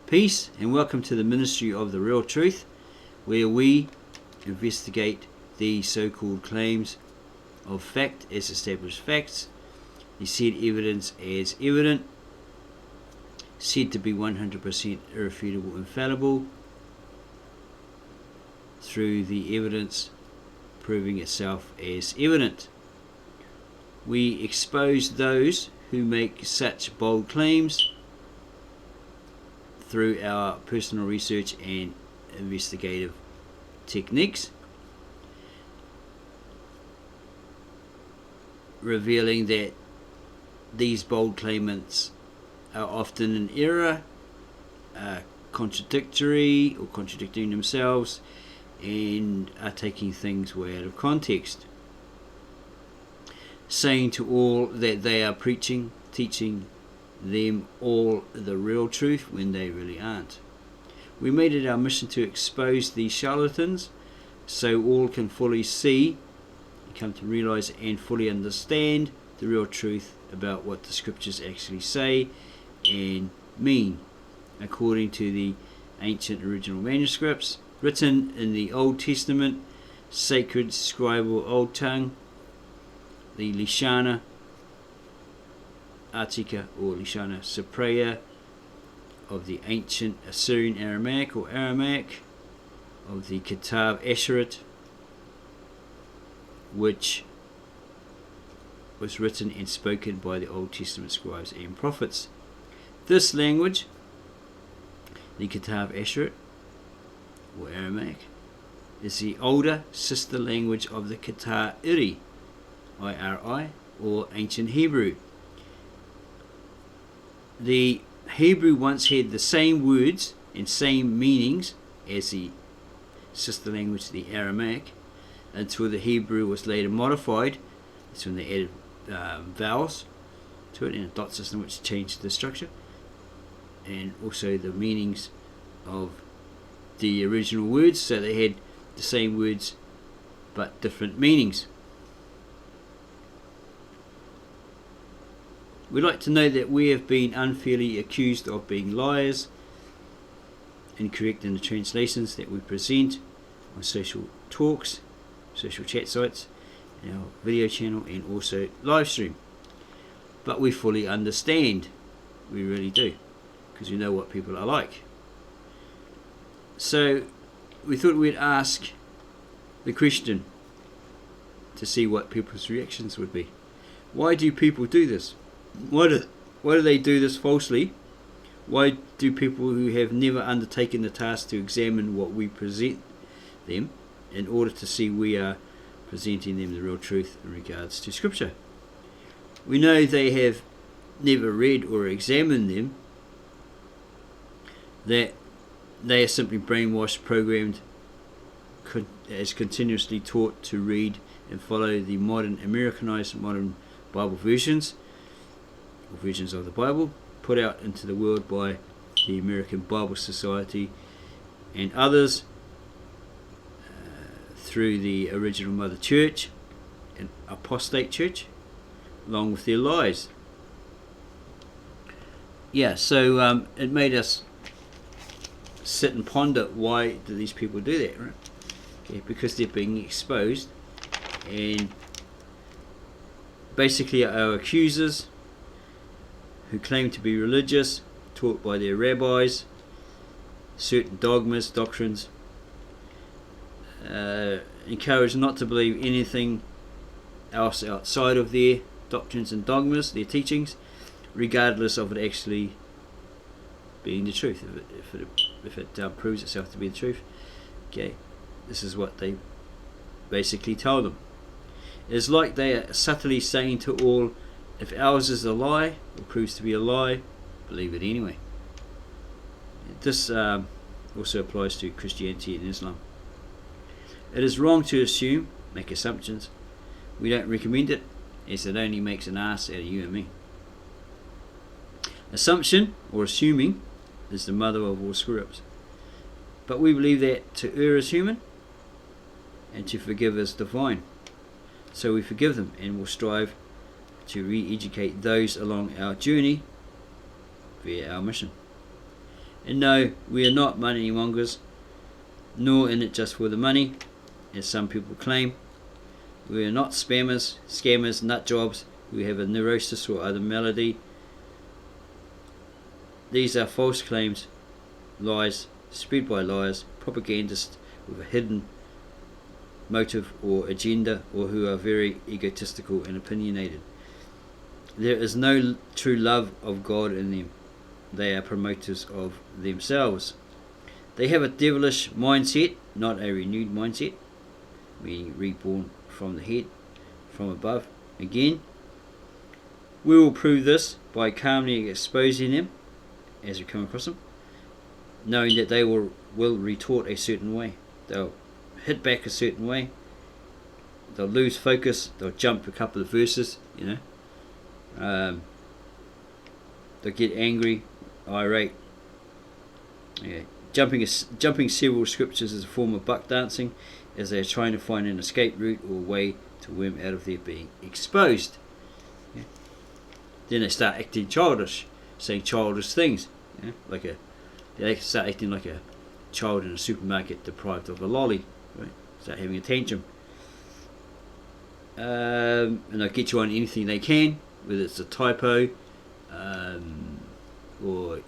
Peace and welcome to the Ministry of the Real Truth, where we investigate the so-called claims of fact as established facts, the said evidence as evident, said to be 100% irrefutable, infallible, through the evidence proving itself as evident. We expose those who make such bold claims through our personal research and investigative techniques, revealing that these bold claimants are often in error, contradictory or contradicting themselves, and are taking things way out of context, saying to all that they are preaching, teaching them all the real truth when they really aren't. We made it our mission to expose these charlatans so all can fully see, come to realize and fully understand the real truth about what the scriptures actually say and mean according to the ancient original manuscripts written in the Old Testament, sacred scribal old tongue, the Lishana Artica or Lishana Cypraea of the ancient Assyrian Aramaic or Aramaic, of the Kitab Asherit, which was written and spoken by the Old Testament scribes and prophets. This language, the Kitab Asherit or Aramaic, is the older sister language of the Kitab Iri, IRI, or ancient Hebrew. The Hebrew once had the same words and same meanings as the sister language, the Aramaic, until the Hebrew was later modified. That's when they added vowels to it in a dot system, which changed the structure and also the meanings of the original words, so they had the same words but different meanings. We'd like to know that we have been unfairly accused of being liars, incorrect in the translations that we present on social talks, social chat sites, our video channel, and also live stream. But we fully understand, we really do, because we know what people are like. So we thought we'd ask the question to see what people's reactions would be. Why do people do this? Why do they do this falsely? Why do people who have never undertaken the task to examine what we present them in order to see we are presenting them the real truth in regards to Scripture? We know they have never read or examined them, that they are simply brainwashed, programmed, as continuously taught to read and follow the modern Americanized modern Bible versions, or versions of the Bible, put out into the world by the American Bible Society and others through the original Mother Church and apostate church, along with their lies. So it made us sit and ponder, why do these people do that, right? Okay, because they're being exposed, and basically our accusers, who claim to be religious, taught by their rabbis, certain dogmas, doctrines, encouraged not to believe anything else outside of their doctrines and dogmas, their teachings, regardless of it actually being the truth. If it proves itself to be the truth, okay, this is what they basically tell them. It's like they are subtly saying to all, if ours is a lie, or proves to be a lie, believe it anyway. This also applies to Christianity and Islam. It is wrong to assume, make assumptions. We don't recommend it, as it only makes an ass out of you and me. Assumption, or assuming, is the mother of all screw-ups. But we believe that to err is human, and to forgive is divine. So we forgive them, and will strive to re-educate those along our journey via our mission. And no, we are not money mongers, nor in it just for the money, as some people claim. We are not spammers, scammers, nut jobs who have a neurosis or other malady. These are false claims, lies, spread by liars, propagandists with a hidden motive or agenda, or who are very egotistical and opinionated. There is no true love of God in them. They are promoters of themselves. They have a devilish mindset, not a renewed mindset, meaning reborn from the head, from above. Again, we will prove this by calmly exposing them as we come across them, knowing that they will retort a certain way. They'll hit back a certain way. They'll lose focus. They'll jump a couple of verses, they'll get angry, irate. Jumping several scriptures is a form of buck dancing, as they are trying to find an escape route or way to worm out of their being exposed. Then they start acting childish, saying childish things. They start acting like a child in a supermarket deprived of a lolly. Right? Start having a tantrum. And they'll get you on anything they can, whether it's a typo, or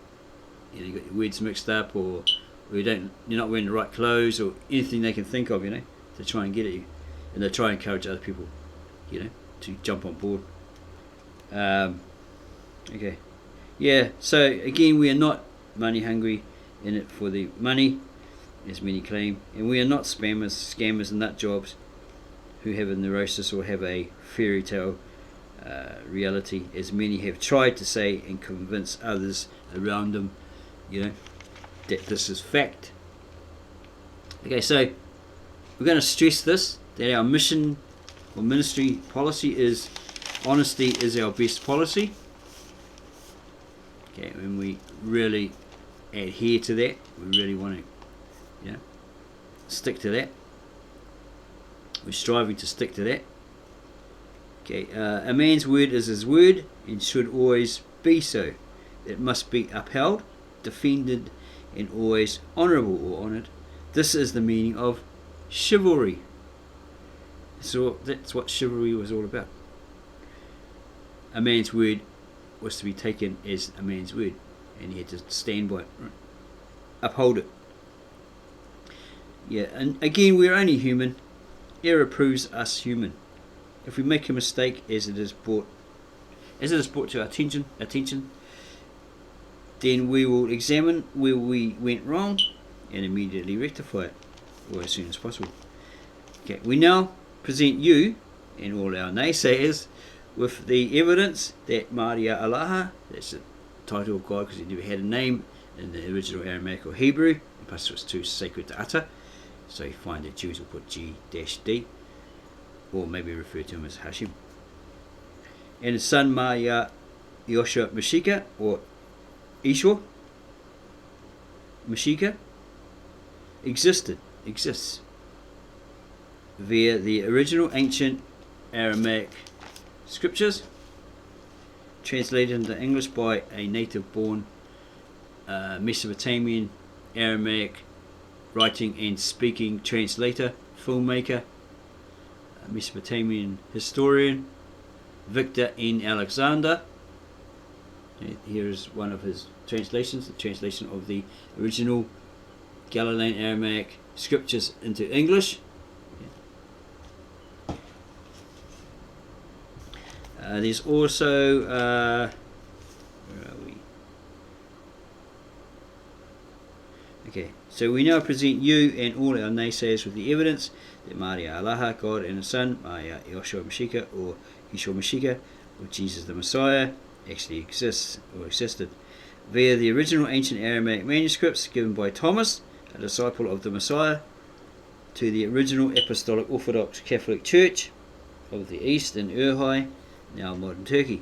you got your words mixed up, or you're not wearing the right clothes, or anything they can think of, to try and get at you, and they try and encourage other people, to jump on board. So again, we are not money hungry, in it for the money, as many claim, and we are not spammers, scammers, and nut jobs who have a neurosis or have a fairy tale reality, as many have tried to say and convince others around them, that this is fact. Okay, so we're going to stress this, that our mission or ministry policy is honesty is our best policy. Okay, when we really adhere to that, we really want to, stick to that. We're striving to stick to that. Okay, a man's word is his word and should always be so. It must be upheld, defended, and always honourable or honoured. This is the meaning of chivalry. So that's what chivalry was all about. A man's word was to be taken as a man's word, and he had to stand by it, right? Uphold it. And again, we're only human. Error proves us human. If we make a mistake, as it is brought to our attention, then we will examine where we went wrong and immediately rectify it, or as soon as possible. Okay, we now present you and all our naysayers with the evidence that Maria Alaha, that's the title of God because he never had a name in the original Aramaic or Hebrew, plus it was too sacred to utter, so you find that Jews will put G-D, or maybe refer to him as Hashem. And his son Maria Yoshua Mashika, or Ishwa Mashika, exists via the original ancient Aramaic scriptures, translated into English by a native-born Mesopotamian Aramaic writing and speaking translator, filmmaker, Mesopotamian historian, Victor N. Alexander. Here is one of his translations, the translation of the original Galilean Aramaic scriptures into English. There's also, where are we? Okay, so we now present you and all our naysayers with the evidence that Maria Alaha, God and His Son, Maria Yoshua Mashika, or Yeshua Mashika, or Jesus the Messiah, actually exists or existed via the original ancient Aramaic manuscripts given by Thomas, a disciple of the Messiah, to the original Apostolic Orthodox Catholic Church of the East in Urhai, now modern Turkey.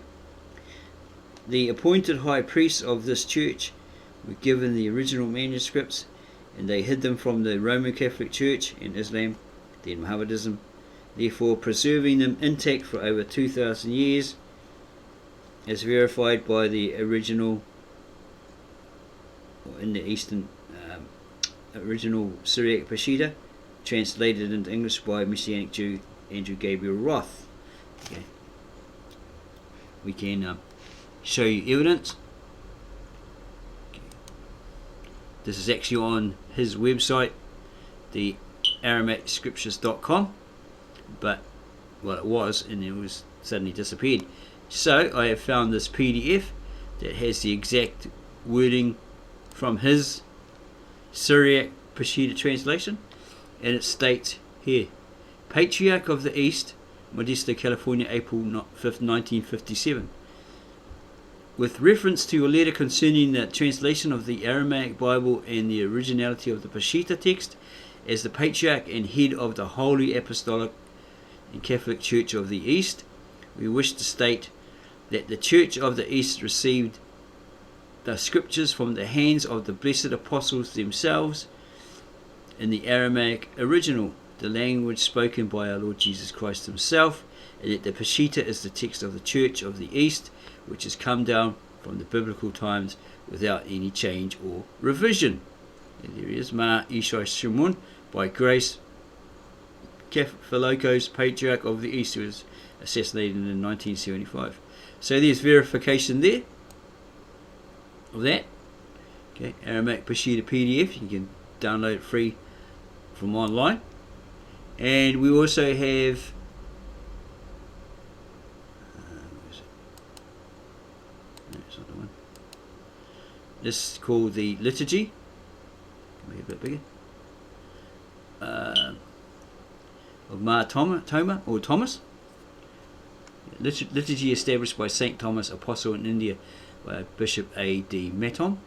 The appointed high priests of this church were given the original manuscripts, and they hid them from the Roman Catholic Church and Islam, then Mohammedanism, therefore preserving them intact for over 2,000 years, as verified by the original or in the Eastern original Syriac Peshitta, translated into English by Messianic Jew Andrew Gabriel Roth. Okay. We can show you evidence. Okay. This is actually on his website, the AramaicScriptures.com, but well, it was, and it was suddenly disappeared. So I have found this PDF that has the exact wording from his Syriac Peshitta translation, and it states here: Patriarch of the East, Modesto, California, April 5th, 1957. With reference to your letter concerning the translation of the Aramaic Bible and the originality of the Peshitta text, as the Patriarch and head of the Holy Apostolic and Catholic Church of the East, we wish to state that the Church of the East received the scriptures from the hands of the blessed apostles themselves in the Aramaic original, the language spoken by our Lord Jesus Christ himself, and that the Peshitta is the text of the Church of the East, which has come down from the biblical times without any change or revision. And there he is, Ma Ishai Shimon, by grace, Philochos, Patriarch of the East, who was assassinated in 1975. So there's verification there of that. Okay, Aramaic Peshitta PDF, you can download it free from online. And we also have where is it? No, it's not the one. This is called the liturgy. Make it a bit bigger. Of Ma Thomas. Liturgy established by Saint Thomas, Apostle in India, by Bishop A.D. Maton.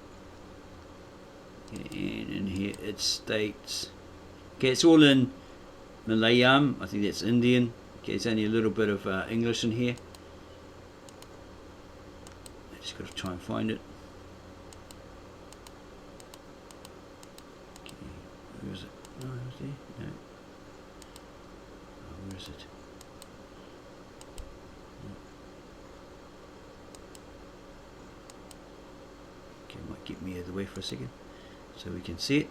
And in here it states, okay, it's all in Malayalam, I think that's Indian. Okay, it's only a little bit of English in here. I just got to try and find it. Okay, where is it? Oh, it was there? No. Oh, where is it? Okay, might get me out of the way for a second so we can see it.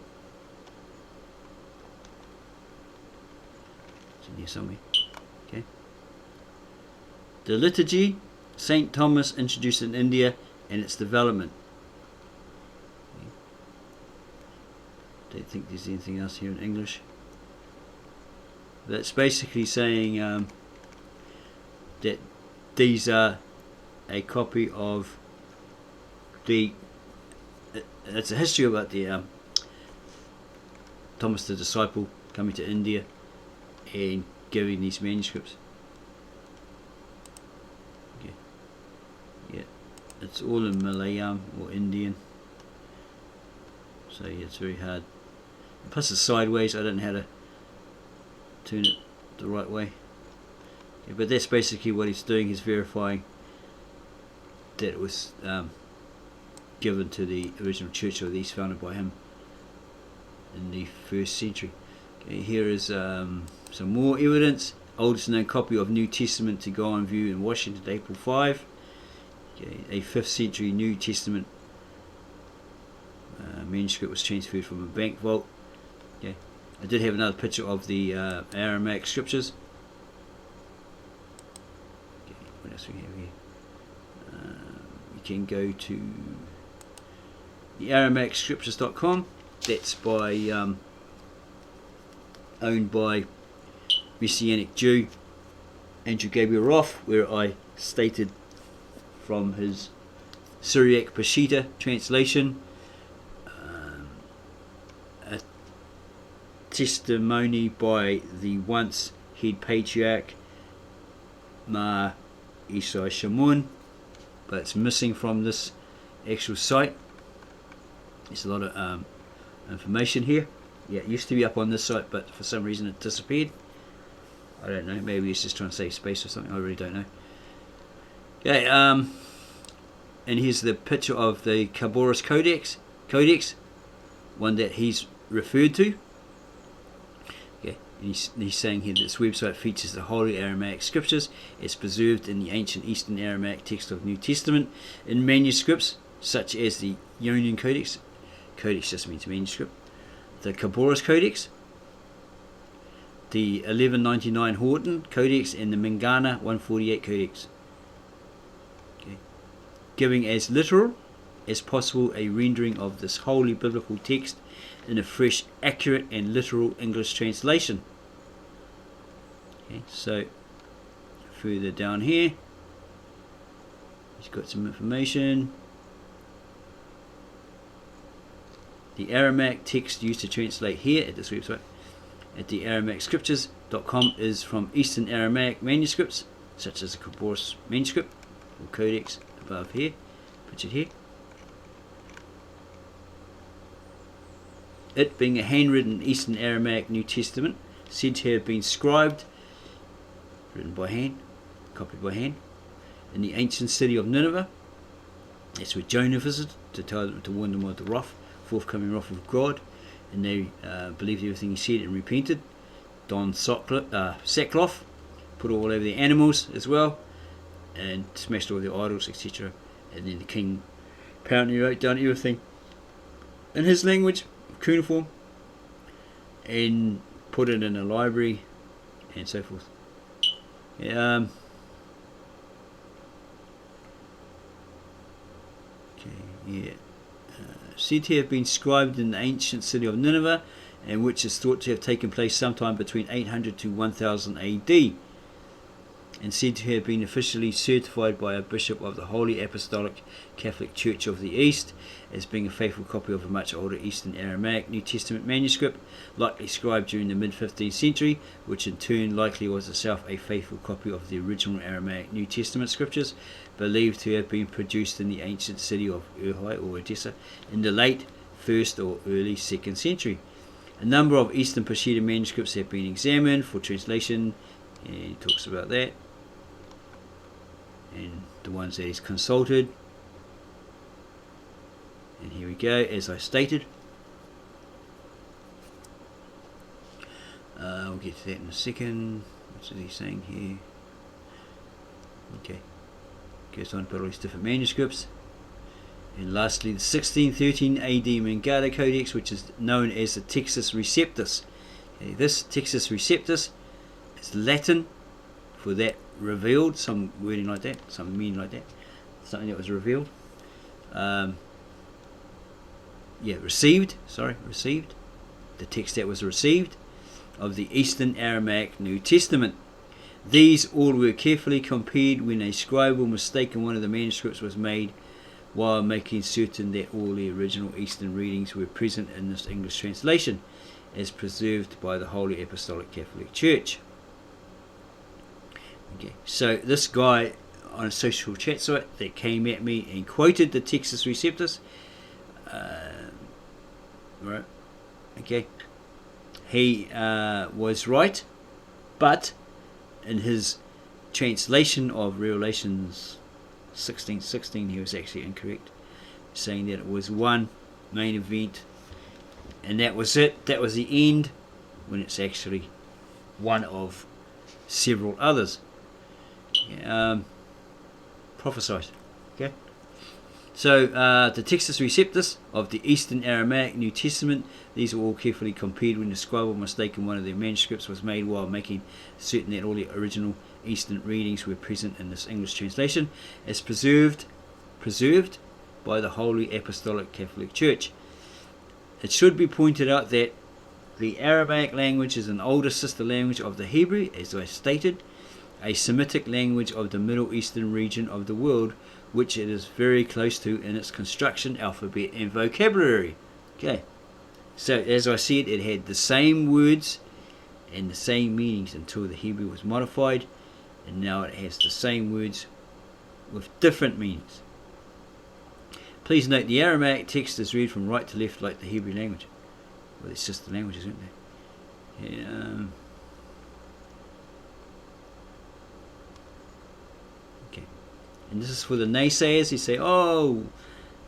It's in here somewhere. Okay. The liturgy, Saint Thomas introduced in India and its development. Okay. Don't think there's anything else here in English. That's basically saying that these are a copy of the. It's a history about the Thomas the disciple coming to India and giving these manuscripts. Okay. Yeah, it's all in Malayalam or Indian, so yeah, it's very hard. Plus it's sideways. I don't know how to turn it the right way. Okay, but that's basically what he's doing. He's verifying that it was given to the original Church of the East, founded by him in the 1st century. Okay, here is some more evidence. Oldest known copy of New Testament to go on view in Washington, April 5. Okay, a 5th century New Testament manuscript was transferred from a bank vault. Okay, I did have another picture of the Aramaic scriptures. Okay, what else we have here? You can go to the AramaicScriptures.com. That's by owned by Messianic Jew Andrew Gabriel Roth, where I stated from his Syriac Peshitta translation a testimony by the once head patriarch Ma Ishai Shimon, but it's missing from this actual site. There's a lot of information here. Yeah, it used to be up on this site, but for some reason it disappeared. I don't know, maybe it's just trying to save space or something, I really don't know. Okay, and here's the picture of the Caboras Codex, one that he's referred to. Okay, and he's saying here that this website features the Holy Aramaic Scriptures as preserved in the ancient Eastern Aramaic text of New Testament in manuscripts such as the Ionian Codex, Codex just means manuscript. The Caboras Codex, the 1199 Horton Codex, and the Mangana 148 Codex. Okay. Giving as literal as possible a rendering of this holy biblical text in a fresh, accurate and literal English translation. Okay, so further down here, he's got some information. The Aramaic text used to translate here at this website, at the AramaicsCriptures.com, is from Eastern Aramaic manuscripts, such as the Caboras manuscript or codex above here, pictured here. It being a handwritten Eastern Aramaic New Testament, said to have been scribed, written by hand, copied by hand, in the ancient city of Nineveh. That's where Jonah visited to warn them of the forthcoming wrath of God, and they believed everything he said and repented. Donned sackcloth, put all over the animals as well, and smashed all their idols, etc. And then the king apparently wrote down everything in his language, cuneiform, and put it in a library and so forth. Said to have been scribed in the ancient city of Nineveh, and which is thought to have taken place sometime between 800 to 1000 AD, and said to have been officially certified by a bishop of the Holy Apostolic Catholic Church of the East as being a faithful copy of a much older Eastern Aramaic New Testament manuscript, likely scribed during the mid-15th century, which in turn likely was itself a faithful copy of the original Aramaic New Testament scriptures, believed to have been produced in the ancient city of Urhai or Odessa in the late 1st or early 2nd century. A number of Eastern Peshitta manuscripts have been examined for translation, and he talks about that, and the ones that he's consulted. And here we go, as I stated. We'll get to that in a second. What's he saying here? Okay. Goes on about all these different manuscripts. And lastly, the 1613 AD Mangada Codex, which is known as the Textus Receptus. Okay, this Textus Receptus is Latin for that revealed, some wording like that, some meaning like that, something that was revealed. Received, the text that was received of the Eastern Aramaic New Testament. These all were carefully compared when a scribal mistake in one of the manuscripts was made, while making certain that all the original Eastern readings were present in this English translation, as preserved by the Holy Apostolic Catholic Church. Okay, so this guy on a social chat site that came at me and quoted the Textus Receptus, right? Okay, he was right, but in his translation of Revelations 16:16, he was actually incorrect, saying that it was one main event and that was it, that was the end, when it's actually one of several others prophesied. Okay, so the Textus Receptus of the Eastern Aramaic New Testament, these were all carefully compared when the scribal mistake in one of their manuscripts was made, while making certain that all the original Eastern readings were present in this English translation, as preserved by the Holy Apostolic Catholic Church. It should be pointed out that the Aramaic language is an older sister language of the Hebrew, as I stated, a Semitic language of the Middle Eastern region of the world, which it is very close to in its construction, alphabet and vocabulary. Okay, so as I said, it had the same words and the same meanings until the Hebrew was modified, and now it has the same words with different meanings. Please note the Aramaic text is read from right to left like the Hebrew language. Well, it's just the languages, aren't they? Okay, and this is for the naysayers. They say, "Oh,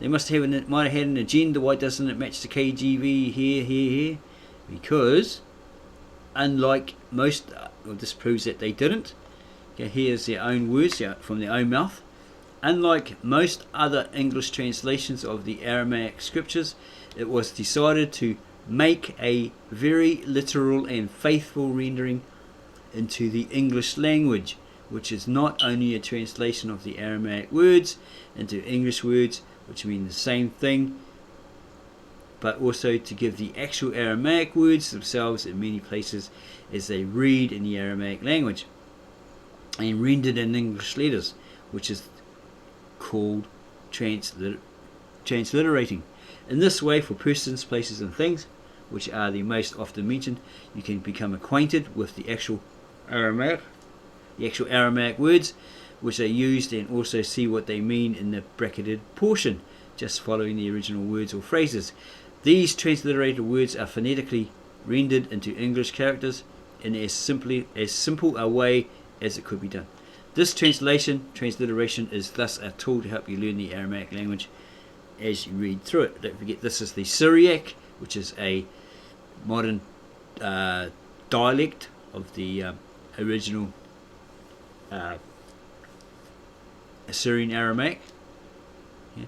they might have had an agenda. Why doesn't it match the KJV here?" Because, unlike most, this proves that they didn't. Okay, here's their own words from their own mouth. Unlike most other English translations of the Aramaic scriptures, it was decided to make a very literal and faithful rendering into the English language, which is not only a translation of the Aramaic words into English words, which mean the same thing, but also to give the actual Aramaic words themselves in many places as they read in the Aramaic language and rendered in English letters, which is called transliterating. In this way, for persons, places and things, which are the most often mentioned, you can become acquainted with the actual Aramaic words which are used, and also see what they mean in the bracketed portion, just following the original words or phrases. These transliterated words are phonetically rendered into English characters in as simple a way as it could be done. This transliteration is thus a tool to help you learn the Aramaic language as you read through it. Don't forget, this is the Syriac, which is a modern dialect of the original Assyrian Aramaic. Yeah.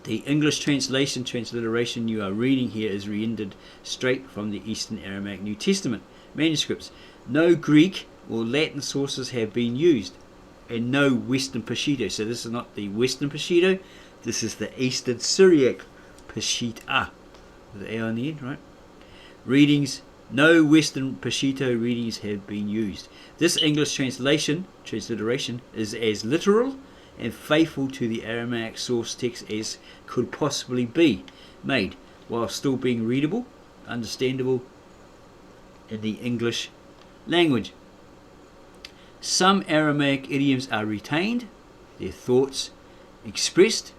The English transliteration you are reading here is rendered straight from the Eastern Aramaic New Testament manuscripts. No Greek or Latin sources have been used, and no Western Peshitta. So this is not the Western Peshitta, this is the Eastern Syriac Peshitta, with the A on the end, right? No Western Peshitta readings have been used. This English transliteration is as literal and faithful to the Aramaic source text as could possibly be made, while still being readable, understandable in the English language. Some Aramaic idioms are retained, their thoughts expressed,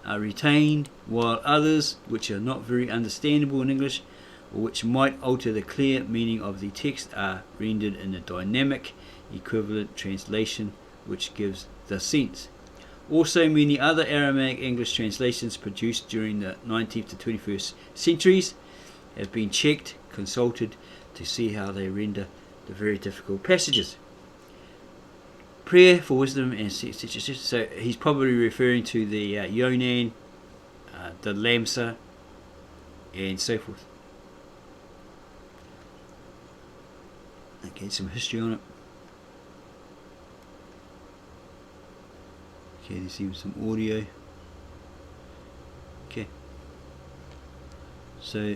are retained, while others, which are not very understandable in English, or which might alter the clear meaning of the text, are rendered in a dynamic equivalent translation which gives the sense. Also, many other Aramaic English translations produced during the 19th to 21st centuries have been checked, consulted to see how they render the very difficult passages. Prayer for wisdom and so he's probably referring to the Yonan, the Lamsa, and so forth. Okay, some history on it. Okay, there's even some audio. Okay, so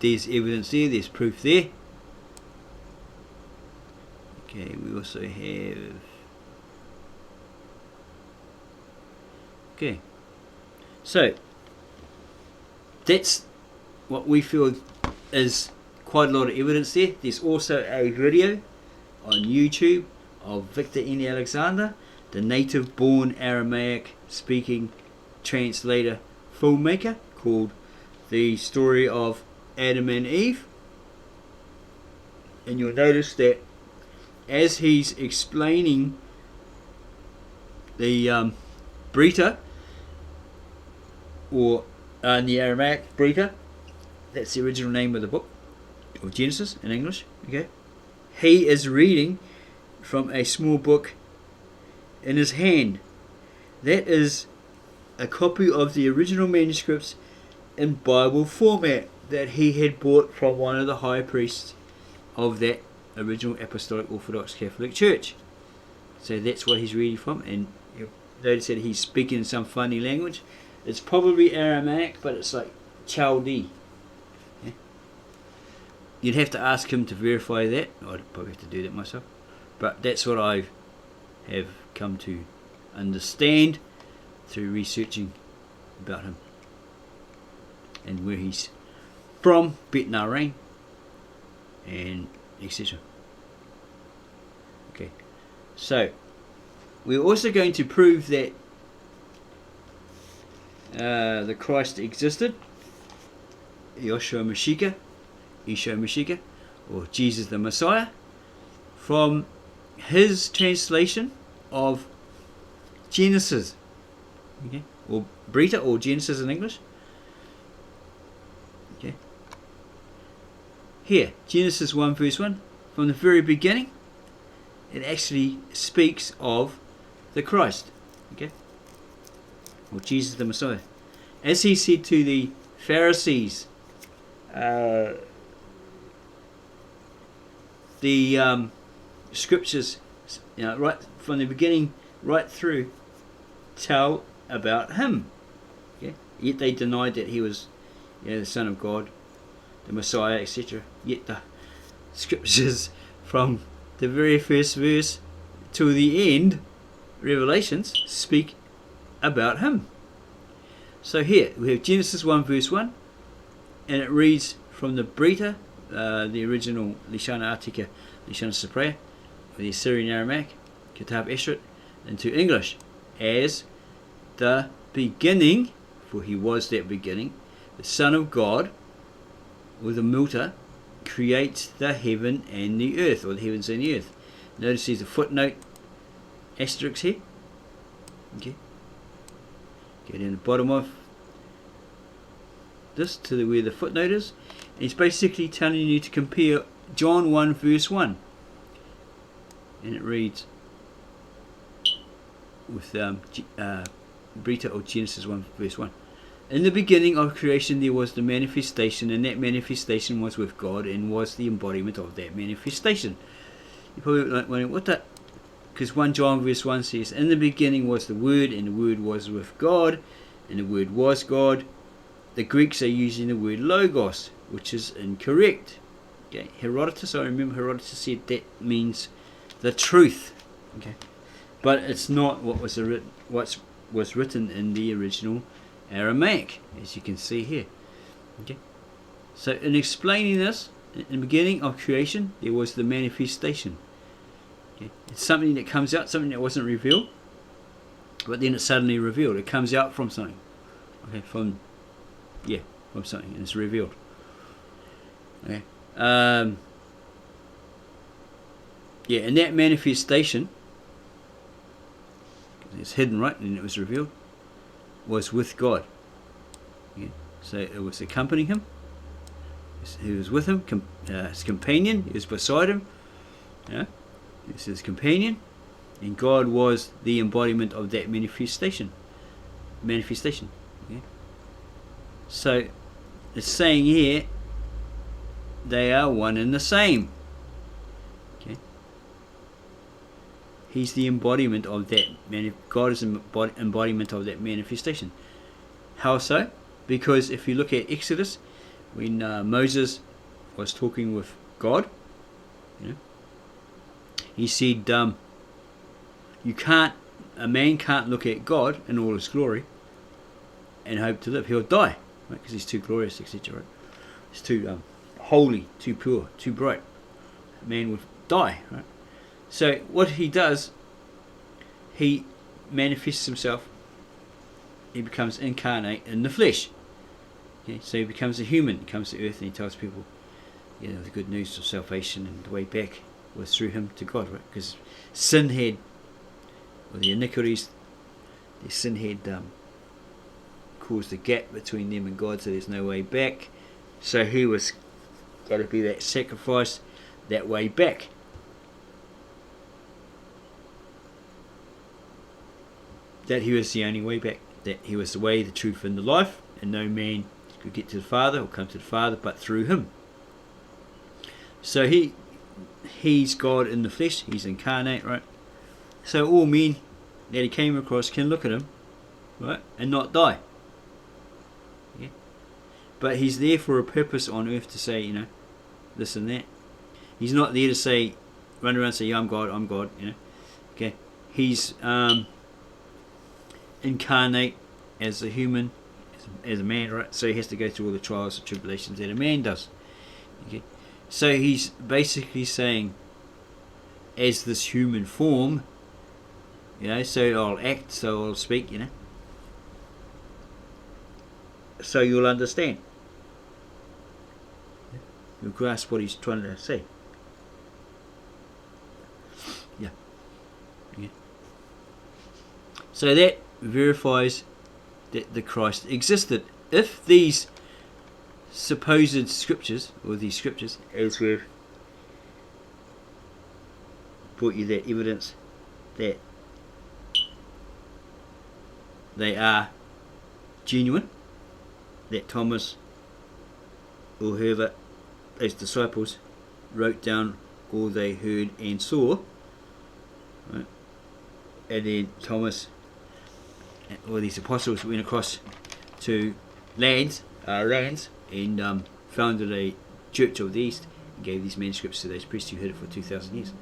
there's evidence there, there's proof there. Okay, we also have, okay, so that's what we feel is quite a lot of evidence there. There's also a video on YouTube of Victor N. Alexander, the native born Aramaic speaking translator filmmaker, called The Story of Adam and Eve. And you'll notice that as he's explaining the Brita, or in the Aramaic Brita, that's the original name of the book, or Genesis in English, okay, he is reading from a small book in his hand. That is a copy of the original manuscripts in Bible format that he had bought from one of the high priests of that original Apostolic Orthodox Catholic Church. So that's what he's reading from, and you'll notice that he's speaking in some funny language. It's probably Aramaic, but it's like Chaldee. Yeah? You'd have to ask him to verify that. I'd probably have to do that myself, but that's what I have come to understand through researching about him and where he's from, Bet Narain, and etc. Okay, so we're also going to prove that the Christ existed, Yeshua Mashiach, or Jesus the Messiah, from his translation of Genesis, okay, or Brita, or Genesis in English. Okay. Here, Genesis 1 verse 1. From the very beginning, it actually speaks of the Christ, okay, or Jesus the Messiah. As he said to the Pharisees, the scriptures, right from the beginning, right through, tell about him. Okay? Yet they denied that he was, the Son of God, the Messiah, etc. Yet the scriptures, from the very first verse to the end, Revelations, speak about him. So here we have Genesis 1 verse 1, and it reads from the Brita, the original Lishana Artika, Lishana Cypriot, the Assyrian Aramaic, Kitab Esrit, into English as the beginning, for he was that beginning, the Son of God, with a muta, creates the heaven and the earth, or the heavens and the earth. Notice there's a footnote asterisk here. Okay. Get in the bottom of this to where the footnote is. And it's basically telling you to compare John 1 verse 1. And it reads with Brita or Genesis 1 verse 1. In the beginning of creation there was the manifestation, and that manifestation was with God and was the embodiment of that manifestation. You probably like wondering what that, because 1 John verse 1 says, in the beginning was the Word, and the Word was with God, and the Word was God. The Greeks are using the word logos, which is incorrect. Okay. Herodotus, I remember Herodotus said that means the truth. Okay. But it's not what was written in the original Aramaic, as you can see here. Okay. So in explaining this, in the beginning of creation there was the manifestation. Okay. It's something that comes out, something that wasn't revealed, but then it's suddenly revealed. It comes out from something. Okay, from something, and it's revealed. Okay. And that manifestation, it's hidden, right, and it was revealed, was with God. Yeah. So it was accompanying him. He was with him, his companion. He was beside him. Yeah. It's his companion, and God was the embodiment of that manifestation. Okay. So it's saying here they are one and the same. Okay. He's the embodiment of that. God is the embodiment of that manifestation. How so? Because if you look at Exodus, when Moses was talking with God, he said, a man can't look at God in all his glory and hope to live. He'll die, right? Because he's too glorious, etc. Right? He's too holy, too pure, too bright. A man would die, right? So what he does, he manifests himself. He becomes incarnate in the flesh. Okay? So he becomes a human. He comes to earth and he tells people, the good news of salvation, and the way back was through him to God, right? Because sin had, or the iniquities, the sin had caused a gap between them and God, so there's no way back. So he was got to be that sacrifice, that way back. That he was the only way back. That he was the way, the truth, and the life, and no man could get to the Father or come to the Father but through him. So he's God in the flesh. He's incarnate, right? So all men that he came across can look at him, right, and not die. Yeah. But he's there for a purpose on earth to say, this and that. He's not there to say, run around and say, yeah, I'm God, Okay. He's incarnate as a human, as a man, right? So he has to go through all the trials and tribulations that a man does. Okay. So he's basically saying, as this human form, so I'll act, so I'll speak, so you'll understand. You'll grasp what he's trying to say. Yeah. So that verifies that the Christ existed. If these supposed scriptures, or these scriptures, as we've brought you that evidence that they are genuine, that Thomas or whoever, those disciples, wrote down all they heard and saw, right? And then Thomas or these apostles went across to lands and founded a church of the East and gave these manuscripts to those priests who had it for 2,000 years,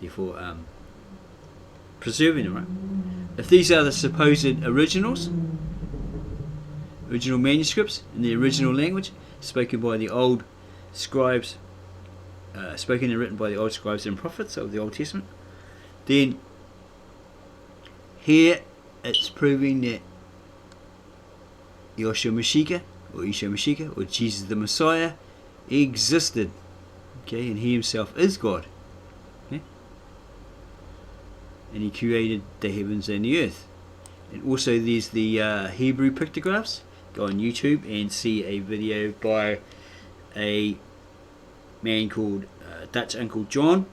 therefore preserving them, right? If these are the supposed original manuscripts in the original language, spoken by the old scribes, spoken and written by the old scribes and prophets of the Old Testament, then here it's proving that Yeshua Mashiach or Jesus the Messiah existed, okay, and he himself is God, okay? And he created the heavens and the earth. And also there's the Hebrew pictographs. Go on YouTube and see a video by a man called Dutch Uncle John.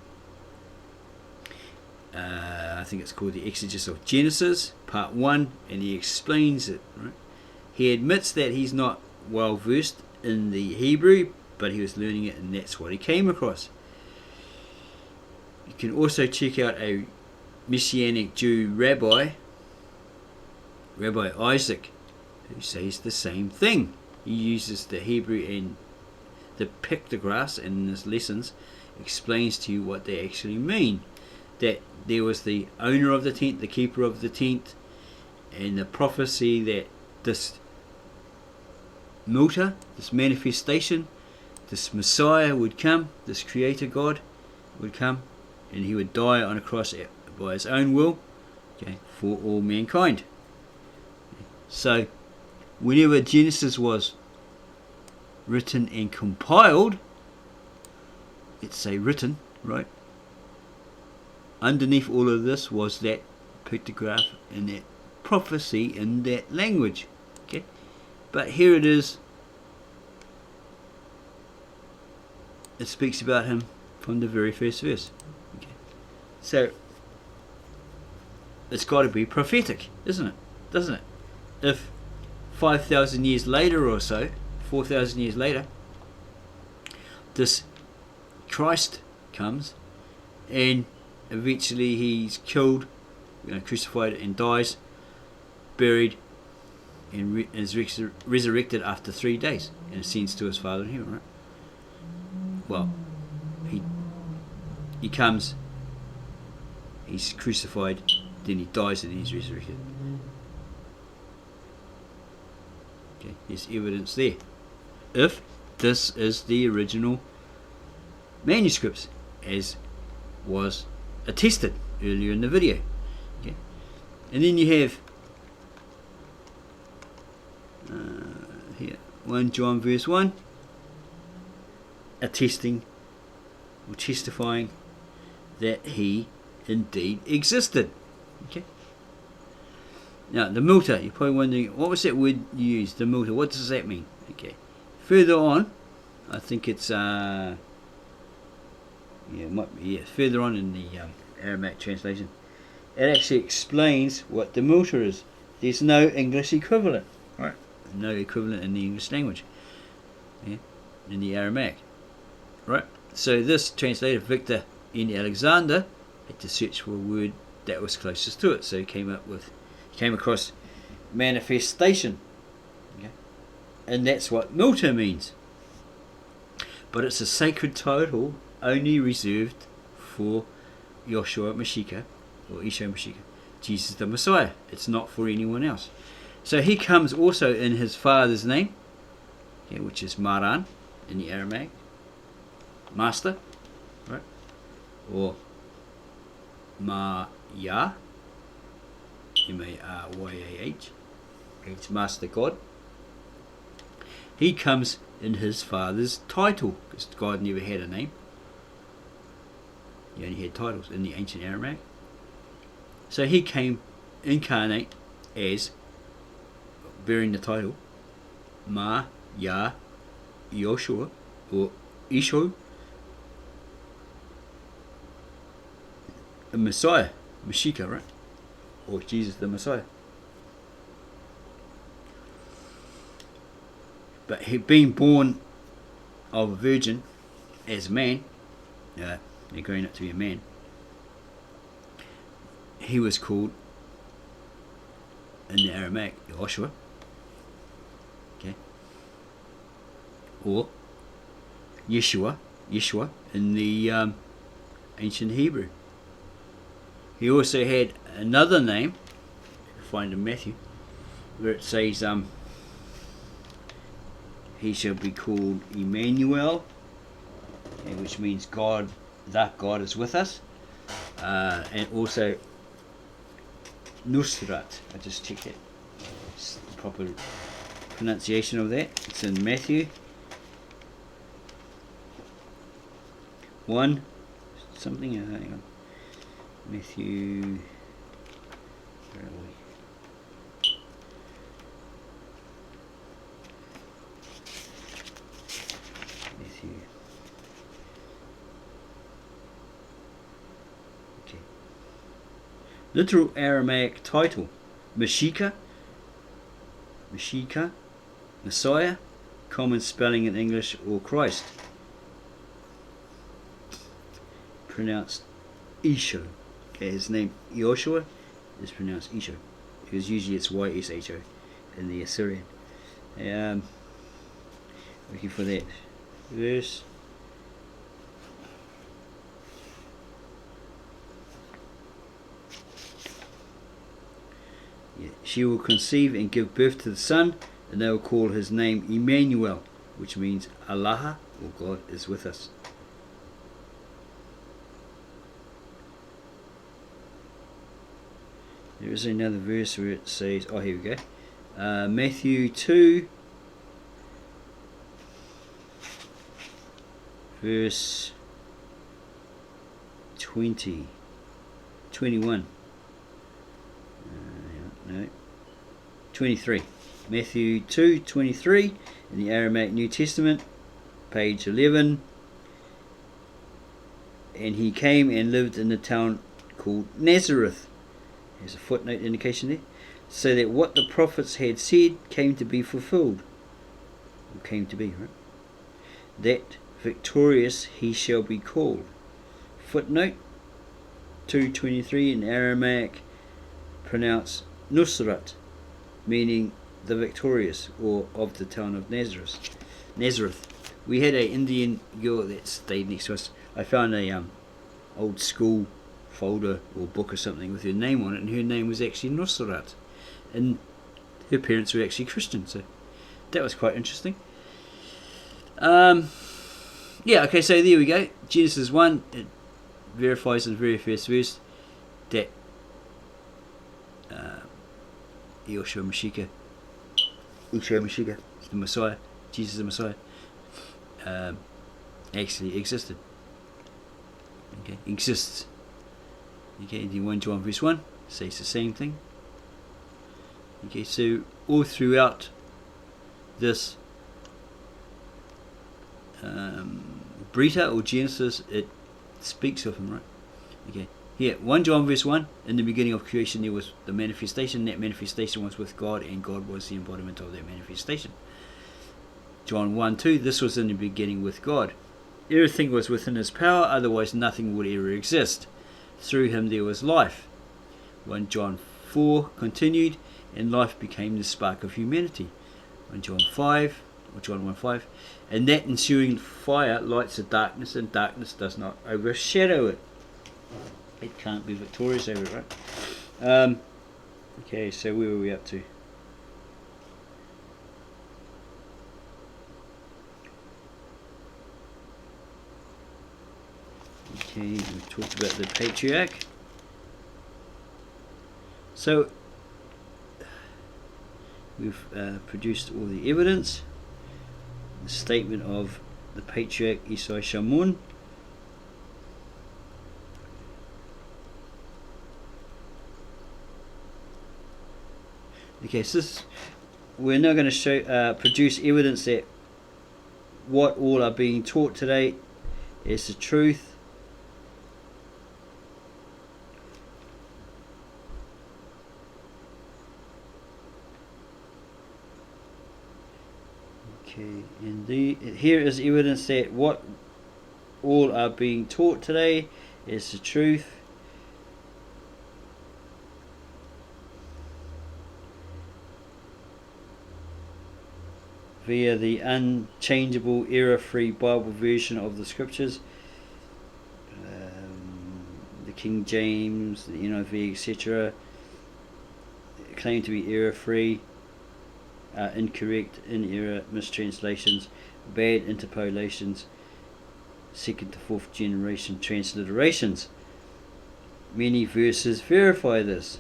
I think it's called the Exegesis of Genesis, Part 1, and he explains it, right? He admits that he's not well versed in the Hebrew, but he was learning it, and that's what he came across. You can also check out a Messianic Jew Rabbi Isaac, who says the same thing. He uses the Hebrew and the pictographs in his lessons, explains to you what they actually mean. That there was the owner of the tent, the keeper of the tent, and the prophecy that this Multa, this manifestation, this Messiah would come, this Creator God would come, and he would die on a cross by his own will, okay, for all mankind. So, whenever Genesis was written and compiled, let's say written, right? Underneath all of this was that pictograph and that prophecy in that language, okay? But here it is. It speaks about him from the very first verse. Okay. So it's got to be prophetic, isn't it? Doesn't it? If 5,000 years later or so, 4,000 years later, this Christ comes and eventually he's killed, crucified and dies, buried, and is resurrected after 3 days and ascends to his Father in heaven, right? Well, he comes, he's crucified, then he dies and he's resurrected. Okay, there's evidence there. If this is the original manuscripts, as was attested earlier in the video. Okay, and then you have here 1 John verse 1, attesting or testifying that he indeed existed. Okay. Now the Multa, you're probably wondering, what was that word you used, the Multa, what does that mean? Okay. Further on, I think it's further on in the Aramaic translation, it actually explains what the Multa is. There's no English equivalent, right? No equivalent in the English language, yeah, in the Aramaic, right? So this translator, Victor N. Alexander, had to search for a word that was closest to it. So he came across manifestation, okay? And that's what Multa means. But it's a sacred title only reserved for Yeshua Mashiach, or Yeshua Mashiach, Jesus the Messiah. It's not for anyone else. So he comes also in his father's name, okay, which is Maran in the Aramaic, master, right? Or Maya, Maryah, it's master God. He comes in his father's title, because God never had a name. He only had titles in the ancient Aramaic. So he came incarnate as bearing the title Yoshua, or Isho, a Messiah, Mashiach, right? Or Jesus the Messiah. But he being born of a virgin as a man, growing up to be a man, he was called in the Aramaic Joshua, okay, or Yeshua in the ancient Hebrew. He also had another name, you find in Matthew, where it says he shall be called Emmanuel, okay, which means God, that God is with us, and also Nusrat. I just checked it. It's the proper pronunciation of that. It's in Matthew 1 something. Hang on. Matthew. Where are we? Matthew. Okay. Literal Aramaic title: Mashiach, Messiah, common spelling in English, or Christ. Pronounced Isho. Okay, his name Joshua is pronounced Isho, because usually it's YSHO in the Assyrian. Looking for that verse. She will conceive and give birth to the son, and they will call his name Emmanuel, which means Allah, or God is with us. There is another verse where it says, oh, here we go, Matthew 2 verse 21. No, 23. Matthew 2:23 in the Aramaic New Testament, page 11. And he came and lived in the town called Nazareth. There's a footnote indication there. So that what the prophets had said came to be fulfilled. Or came to be, right? That victorious he shall be called. Footnote 2:23 in Aramaic, pronounced Nusrat, meaning the victorious, or of the town of Nazareth. We had an Indian girl that stayed next to us. I found a old school folder or book or something with her name on it, and her name was actually Nusrat, and her parents were actually Christian, so that was quite interesting. Okay, so there we go. Genesis 1, it verifies in the very first verse that Yeshua Mashiach, the Messiah, Jesus the Messiah, actually existed. Okay, exists. Okay, in 1 John verse 1 says the same thing. Okay, so all throughout this Brita or Genesis, it speaks of him, right? Okay, here 1 John verse 1, in the beginning of creation there was the manifestation. That manifestation was with God, and God was the embodiment of that manifestation. John 1:2, this was in the beginning with God. Everything was within his power, otherwise nothing would ever exist. Through him there was life. 1 John 4 continued, and life became the spark of humanity. 1 John 5, or John 1:5, and that ensuing fire lights the darkness, and darkness does not overshadow it. It can't be victorious over it, right? Okay, so where were we up to? Okay, we talked about the patriarch. So we've produced all the evidence. The statement of the patriarch Isai Shamun. Okay, so we're now going to show, produce evidence that what all are being taught today is the truth, Okay, and here is evidence that what all are being taught today is the truth. Via the unchangeable, error-free Bible version of the Scriptures, the King James, the NIV, etc., claim to be error-free, incorrect, in error, mistranslations, bad interpolations, second to fourth generation transliterations. Many verses verify this.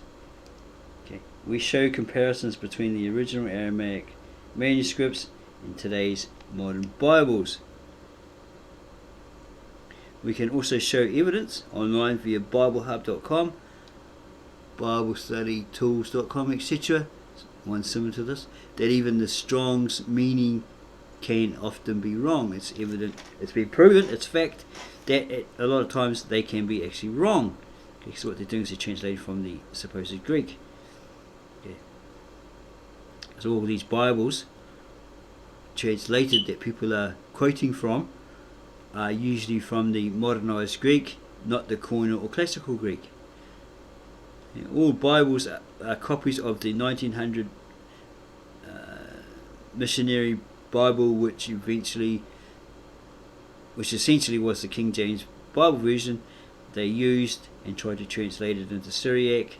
Okay. We show comparisons between the original Aramaic manuscripts and today's modern Bibles. We can also show evidence online via BibleHub.com, BibleStudyTools.com, etc. One similar to this, that even the Strong's meaning can often be wrong. It's evident, it's been proven, it's fact that a lot of times they can be actually wrong. Okay, so what they're doing is they're translating from the supposed Greek. Okay. So all these Bibles translated that people are quoting from are usually from the modernized Greek, not the Koine or classical Greek. All Bibles are copies of the 1900 missionary Bible, which essentially was the King James Bible version. They used and tried to translate it into Syriac,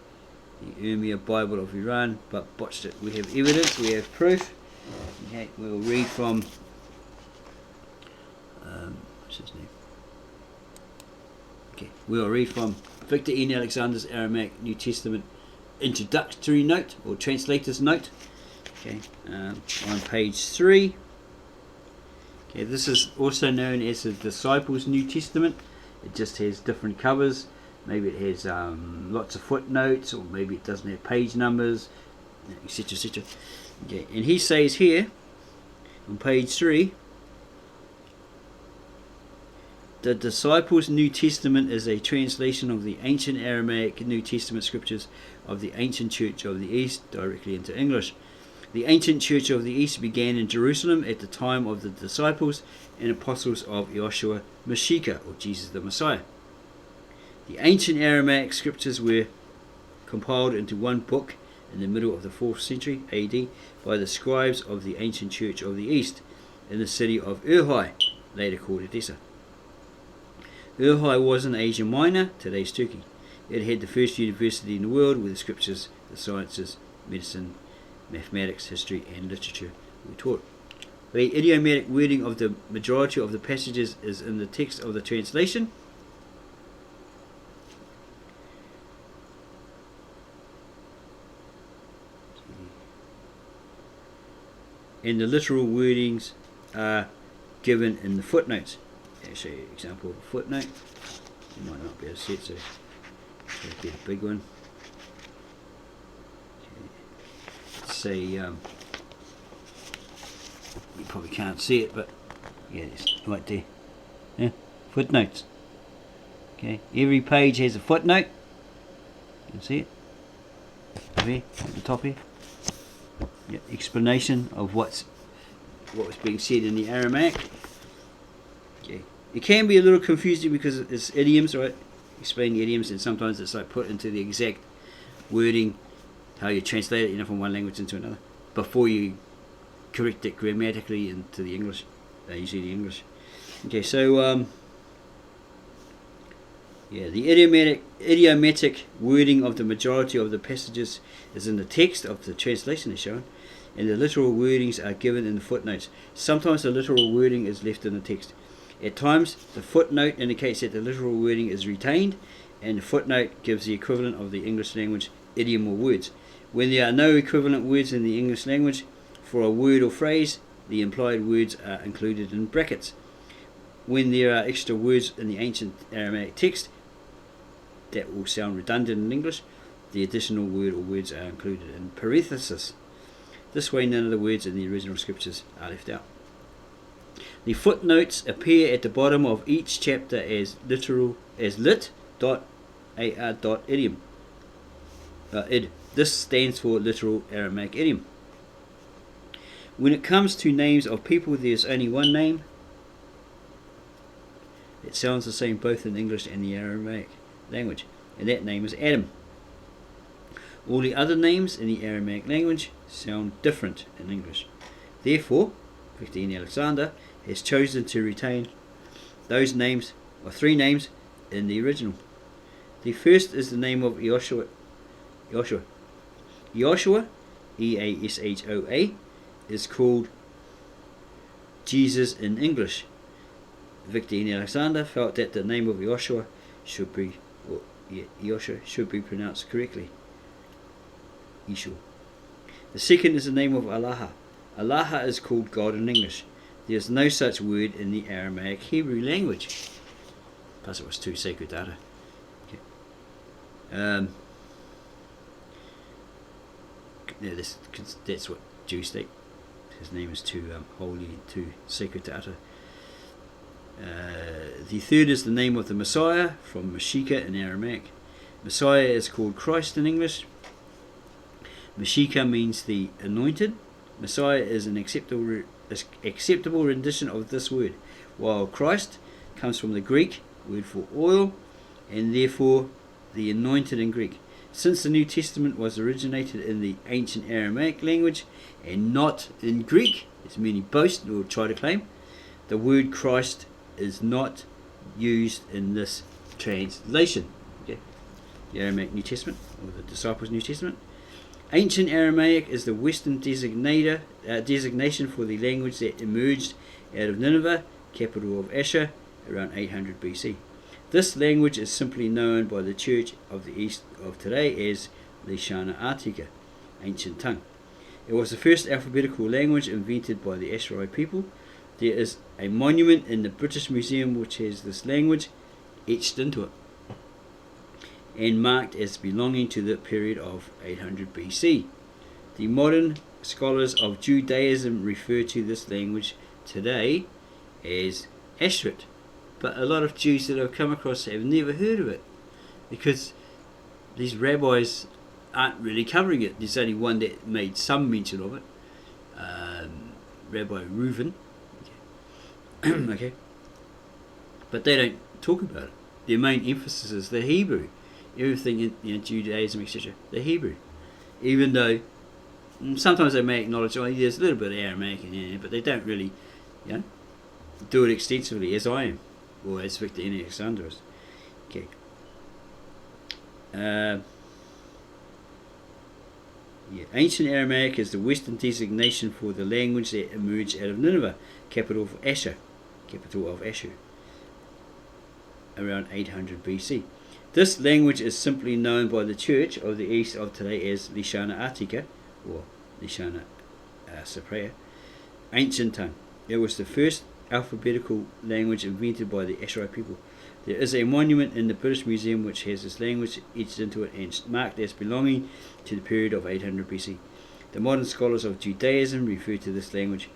the Urmia Bible of Iran, but botched it. We have evidence, we have proof. Okay, we'll read from what's his name? Okay, we'll read from Victor N. Alexander's Aramaic New Testament introductory note or translator's note. Okay, on page 3. Okay, this is also known as the Disciples' New Testament. It just has different covers. Maybe it has lots of footnotes, or maybe it doesn't have page numbers, etc., etc. Okay, and he says here on page 3, the Disciples' New Testament is a translation of the ancient Aramaic New Testament scriptures of the ancient Church of the East directly into English. The ancient Church of the East began in Jerusalem at the time of the disciples and apostles of Yeshua Mashiach, or Jesus the Messiah. The ancient Aramaic scriptures were compiled into one book in the middle of the 4th century AD by the scribes of the ancient Church of the East in the city of Urhai, later called Edessa. Urhai was in Asia Minor, today's Turkey. It had the first university in the world where the scriptures, the sciences, medicine, mathematics, history and literature were taught. The idiomatic wording of the majority of the passages is in the text of the translation. And the literal wordings are given in the footnotes. I'll show you an example of a footnote. You might not be able to see it, so I'll get a big one. Okay. Say, you probably can't see it, but yeah, it's right there. Yeah, footnotes. Okay, every page has a footnote. You can see it. There, at the top here. Yeah, explanation of what was being said in the Aramaic. Okay, it can be a little confusing because it's idioms, right? Explaining idioms, and sometimes it's like put into the exact wording, how you translate it, from one language into another, before you correct it grammatically into the English, usually the English. Okay, so yeah, the idiomatic wording of the majority of the passages is in the text of the translation as shown, and the literal wordings are given in the footnotes. Sometimes the literal wording is left in the text. At times, the footnote indicates that the literal wording is retained, and the footnote gives the equivalent of the English language idiom or words. When there are no equivalent words in the English language for a word or phrase, the implied words are included in brackets. When there are extra words in the ancient Aramaic text that will sound redundant in English, the additional word or words are included in parentheses. This way, none of the words in the original scriptures are left out. The footnotes appear at the bottom of each chapter as lit.ar.idiom. This stands for literal Aramaic idiom. When it comes to names of people, there's only one name. It sounds the same both in English and the Aramaic language, and that name is Adam. All the other names in the Aramaic language sound different in English. Therefore, Victor Alexander has chosen to retain those names, or three names, in the original. The first is the name of Joshua, Eashoa, is called Jesus in English. Victor Alexander felt that the name of Joshua should be pronounced correctly. Yeshua. The second is the name of Allah. Allah is called God in English. There is no such word in the Aramaic Hebrew language. Plus it was two sacred data. Okay. That's what Jews think. His name is too holy, too sacred to utter. The third is the name of the Messiah, from Mashiach in Aramaic. Messiah is called Christ in English. Mashiach means the anointed. Messiah is an acceptable rendition of this word, while Christ comes from the Greek word for oil, and therefore the anointed in Greek. Since the New Testament was originated in the ancient Aramaic language and not in Greek, as many boast or try to claim, the word Christ is not used in this translation. Okay. The Aramaic New Testament, or the Disciples' New Testament. Ancient Aramaic is the Western designation for the language that emerged out of Nineveh, capital of Asher, around 800 BC. This language is simply known by the Church of the East of today as Lishana Artika, ancient tongue. It was the first alphabetical language invented by the Asherai people. There is a monument in the British Museum which has this language etched into it and marked as belonging to the period of 800 BC. The modern scholars of Judaism refer to this language today as Ashrit, but a lot of Jews that I've come across have never heard of it because these rabbis aren't really covering it. There's only one that made some mention of it, Rabbi Reuven. Okay, but they don't talk about it. Their main emphasis is the Hebrew. Everything in Judaism, etc., the Hebrew. Even though sometimes they may acknowledge, there's a little bit of Aramaic in there, but they don't really, do it extensively as I am, or as Victor Alexander is. Okay. Ancient Aramaic is the Western designation for the language that emerged out of Nineveh, capital of Asher, around 800 BC. This language is simply known by the Church of the East of today as Lishana Artika, or Lishana Saprea, ancient tongue. It was the first alphabetical language invented by the Asherai people. There is a monument in the British Museum which has this language etched into it and marked as belonging to the period of 800 BC. The modern scholars of Judaism refer to this language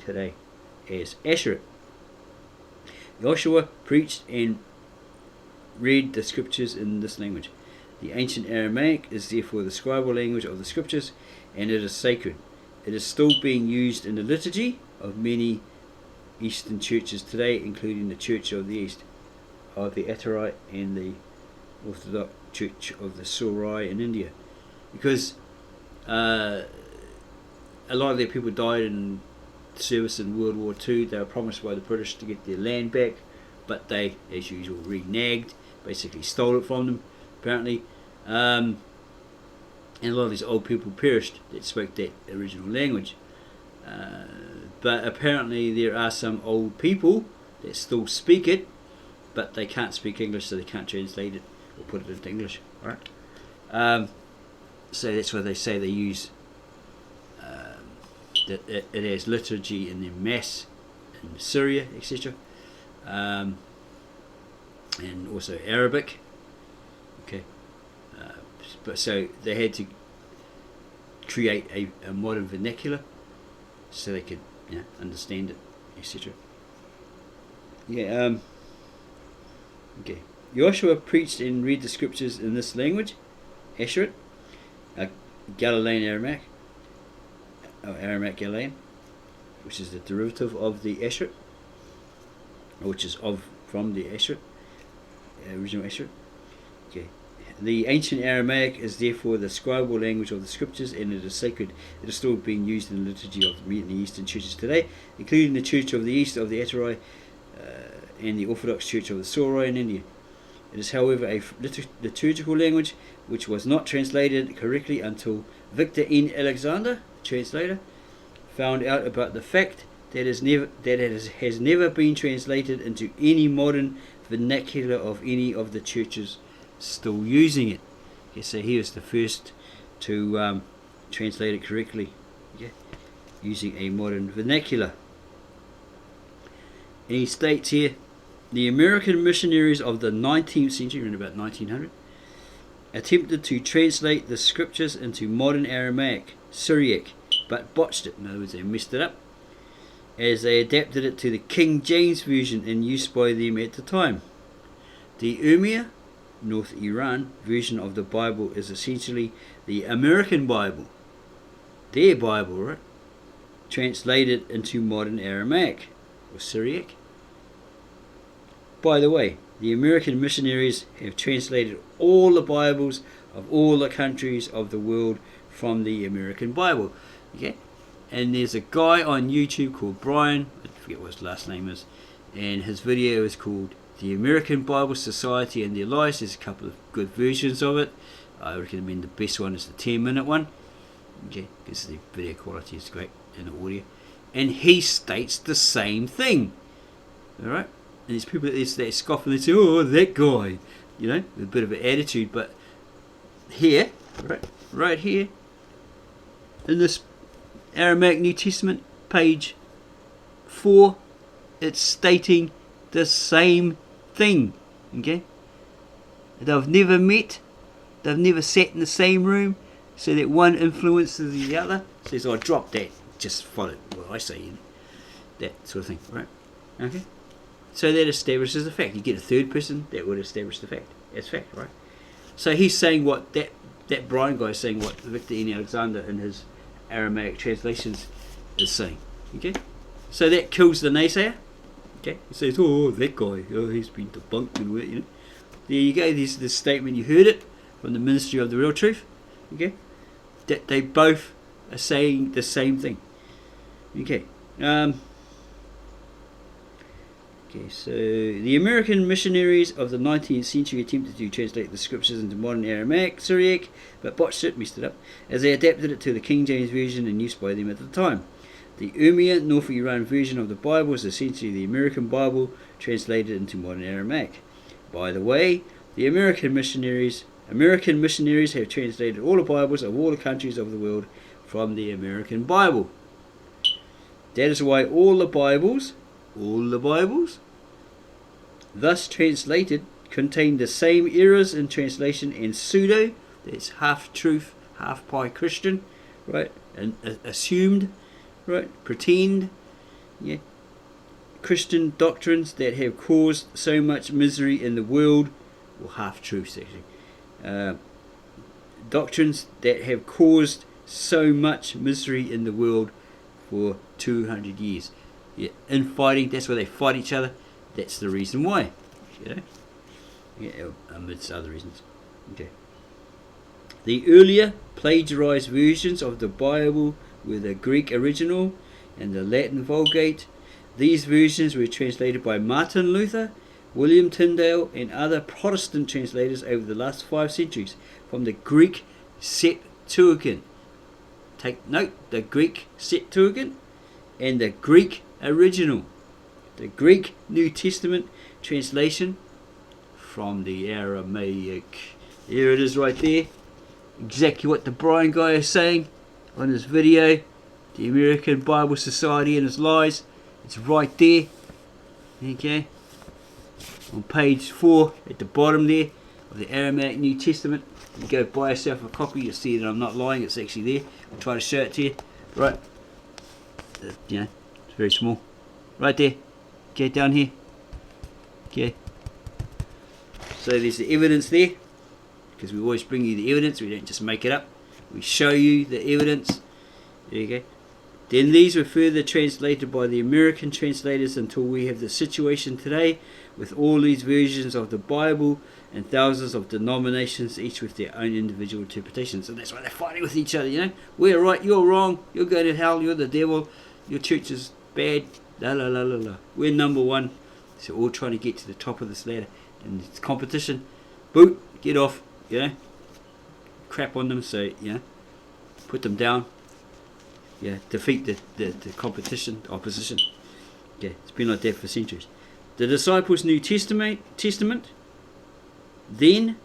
today as Asherit. Joshua preached and read the scriptures in this language. The ancient Aramaic is therefore the scribal language of the scriptures, and it is sacred. It is still being used in the liturgy of many Eastern churches today, including the Church of the East of the Atharite and the Orthodox Church of the Sociai in India, because a lot of their people died in service in World War II. They were promised by the British to get their land back, but they, as usual, reneged, basically stole it from them, apparently. And a lot of these old people perished that spoke that original language. But apparently there are some old people that still speak it, but they can't speak English, so they can't translate it or put it into English. Right? So that's why they say they use that it has liturgy in their mass in Syria, etc. And also Arabic. Okay, but so they had to create a modern vernacular so they could understand it, etc. Okay. Joshua preached and read the scriptures in this language, Asheret, Galilean Aramaic, Aramaic Galilean, which is the derivative of the Ashrit, which is from the Ashrit, original Ashrit. Okay. The ancient Aramaic is therefore the scribal language of the scriptures, and it is sacred. It is still being used in the liturgy of the Eastern churches today, including the Church of the East of the Atarai and the Orthodox Church of the Sorai in India. It is, however, a liturgical language which was not translated correctly until Victor N. Alexander, translator, found out about the fact that it has never been translated into any modern vernacular of any of the churches still using it. Okay, so he was the first to translate it correctly, using a modern vernacular. And he states here, the American missionaries of the 19th century, around about 1900, attempted to translate the scriptures into modern Aramaic, Syriac, but botched it. In other words, they messed it up, as they adapted it to the King James Version in use by them at the time. The Urmia, North Iran, version of the Bible is essentially the American Bible, their Bible, right? Translated into modern Aramaic or Syriac. By the way, the American missionaries have translated all the Bibles of all the countries of the world from the American Bible. Okay? And there's a guy on YouTube called Brian, I forget what his last name is, and his video is called The American Bible Society and Their Lives. There's a couple of good versions of it. I recommend the best one is the 10-minute one, okay, because the video quality is great and the audio. And he states the same thing. Alright? And there's people that scoff and they say, oh, that guy, you know, with a bit of an attitude. But here, right here, in this Aramaic New Testament, page 4, it's stating the same thing. Okay? They've never met, they've never sat in the same room, so that one influences the other. Says, oh, drop that, just follow what I say, you know? That sort of thing, right? Okay? So that establishes the fact. You get a third person, that would establish the fact. That's fact, right? So he's saying what that Brian guy is saying, what Victor N. Alexander in his Aramaic translations is saying. Okay? So that kills the naysayer. Okay? He says, oh, that guy, oh, he's been debunked and you know. There you go, there's this statement, you heard it from the Ministry of the Real Truth. Okay? That they both are saying the same thing. Okay. Okay, so the American missionaries of the 19th century attempted to translate the scriptures into modern Aramaic, Syriac, but botched it, messed it up, as they adapted it to the King James Version in use by them at the time. The Urmia, North Iran version of the Bible is essentially the American Bible translated into modern Aramaic. By the way, the American missionaries have translated all the Bibles of all the countries of the world from the American Bible. That is why all the Bibles, thus translated, contain the same errors in translation and pseudo, that's half truth, half pie Christian, right, and assumed, right, pretend, yeah, Christian doctrines that have caused so much misery in the world, or half truths actually, doctrines that have caused so much misery in the world for 200 years. Yeah, infighting, that's where they fight each other. That's the reason why, you know. Yeah, amidst other reasons. Okay. The earlier plagiarized versions of the Bible were the Greek original and the Latin Vulgate. These versions were translated by Martin Luther, William Tyndale, and other Protestant translators over the last 5 centuries from the Greek Septuagint. Take note, the Greek Septuagint and the Greek original, the Greek New Testament translation from the Aramaic. Here it is right there, exactly what the Brian guy is saying on his video, the American Bible Society and its lies. It's right there, okay, on page 4 at the bottom there of the Aramaic New Testament. You go buy yourself a copy, you'll see that I'm not lying, it's actually there. I'll try to show it to you, right, you know, it's very small, right there, okay, down here, okay. So there's the evidence there, because we always bring you the evidence, we don't just make it up, we show you the evidence. There you go. Then these were further translated by the American translators until we have the situation today with all these versions of the Bible and thousands of denominations, each with their own individual interpretations. And that's why they're fighting with each other, you know. We're right, you're wrong, you're going to hell, you're the devil, your church is bad, la la la la la. We're number one. So all trying to get to the top of this ladder. And it's competition. Boot, get off, you know. Crap on them, so, you know, put them down. Yeah, defeat the competition, opposition. Yeah, it's been like that for centuries. The disciples' New Testament, then,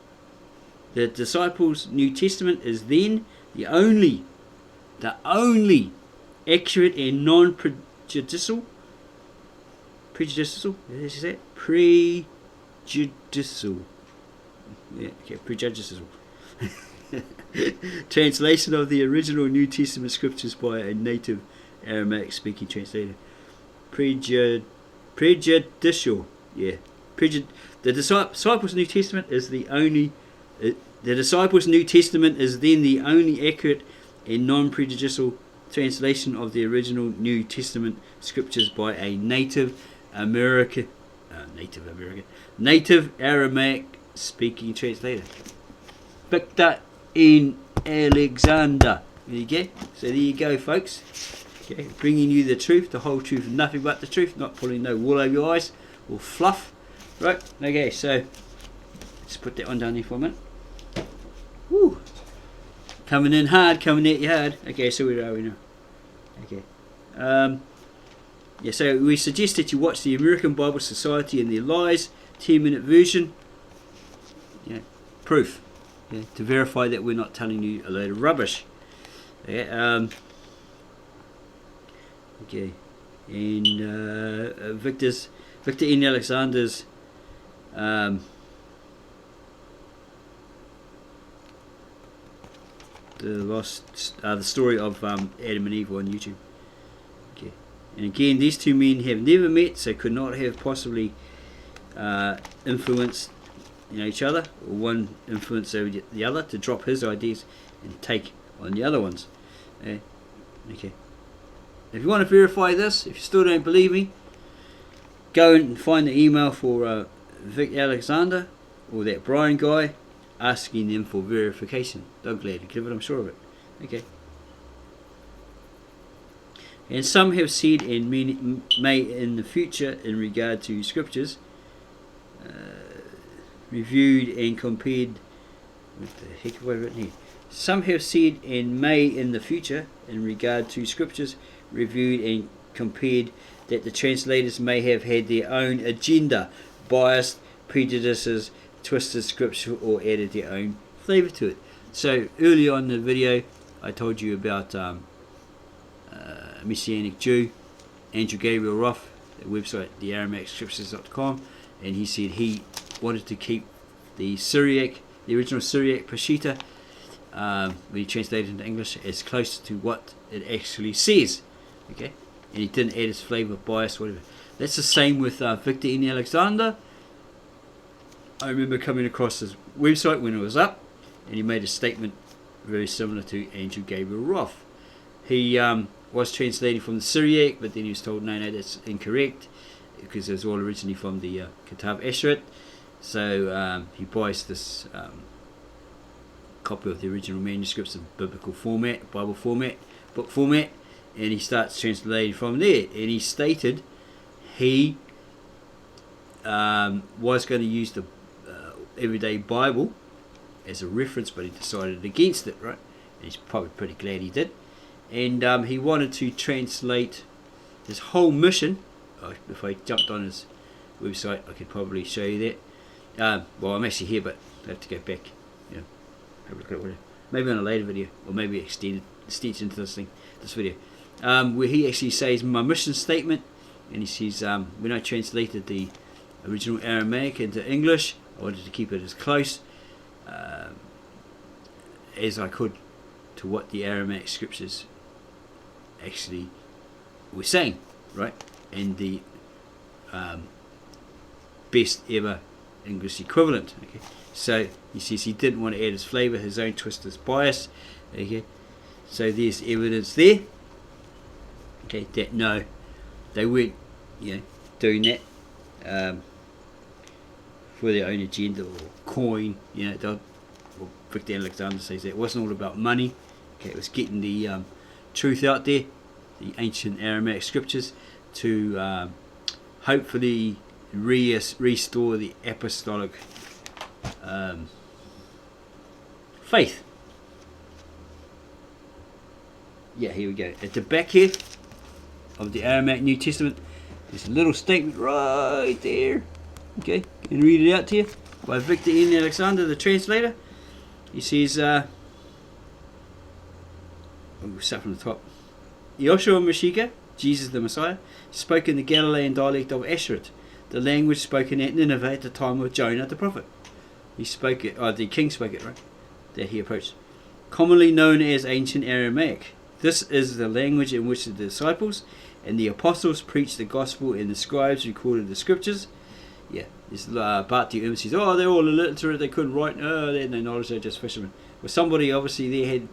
the disciples' New Testament is then the only accurate and non-prejudicial, prejudicial, yeah, okay, prejudicial. Translation of the original New Testament scriptures by a native Aramaic speaking translator. Prejudicial, yeah. The disciples' New Testament is the only. The disciples' New Testament is then the only accurate and non-prejudicial translation of the original New Testament scriptures by a native Aramaic speaking translator. Victor in Alexander. There you go. So there you go, folks. Okay, bringing you the truth, the whole truth, and nothing but the truth. Not pulling no wool over your eyes or fluff. Right. Okay. So let's put that on down there for a minute. Woo. Coming in hard, coming at you hard. Okay. So where are we now? Okay. Yeah. So we suggest that you watch the American Bible Society and their lies 10-minute version. Yeah. Proof. Yeah, to verify that we're not telling you a load of rubbish. Yeah, okay, and Victor N. Alexander's the story of Adam and Eve on YouTube. Okay, and again, these two men have never met, so could not have possibly influenced each other, or one influence over the other to drop his ideas and take on the other ones. Okay. If you want to verify this, if you still don't believe me, go and find the email for Vic Alexander or that Brian guy, asking them for verification. They'll gladly give it, I'm sure of it. Okay. And some have said and may in the future in regard to scriptures, reviewed and compared. What the heck have I written here? Some have said and may in the future, in regard to scriptures, reviewed and compared, that the translators may have had their own agenda, biased, prejudices, twisted scripture, or added their own flavour to it. So early on in the video, I told you about Messianic Jew, Andrew Gabriel Roth, the website, thearamacscriptures.com, and he said he wanted to keep the Syriac, the original Syriac Peshitta, when he translated into English, as close to what it actually says. Okay, and he didn't add his flavour, bias, whatever. That's the same with Victor N. Alexander. I remember coming across his website when it was up, and he made a statement very similar to Andrew Gabriel Roth. He was translating from the Syriac, but then he was told, no, that's incorrect, because it was all originally from the Kitav Asheret. So he buys this copy of the original manuscripts in biblical format, Bible format, book format, and he starts translating from there. And he stated he was going to use the Everyday Bible as a reference, but he decided against it, right? And he's probably pretty glad he did. And he wanted to translate his whole mission. If I jumped on his website, I could probably show you that. Well, I'm actually here, but I have to go back. Yeah, have a look at it. Maybe on a later video, or maybe extend into this video, where he actually says my mission statement, and he says when I translated the original Aramaic into English, I wanted to keep it as close as I could to what the Aramaic scriptures actually were saying, right? And the best ever English equivalent. Okay, so he says he didn't want to add his flavour, his own twist, his bias. Okay, so there's evidence there. Okay, that no, they weren't, doing that for their own agenda or coin. Victor Alexander says that it wasn't all about money. Okay, it was getting the truth out there, the ancient Aramaic scriptures, to hopefully restore the apostolic faith. Yeah, here we go. At the back here of the Aramaic New Testament, there's a little statement right there. Okay, can read it out to you by Victor N. Alexander, the translator. He says, we'll start from the top. Yeshua Mashiach, Jesus the Messiah, spoke in the Galilean dialect of Asherit, the language spoken at Nineveh at the time of Jonah the prophet. He spoke it, the king spoke it, right? That he approached. Commonly known as ancient Aramaic. This is the language in which the disciples and the apostles preached the gospel, and the scribes recorded the scriptures. Yeah, this Bart the says, they're all illiterate, they couldn't write, they had no knowledge, they're just fishermen. Well, somebody obviously there had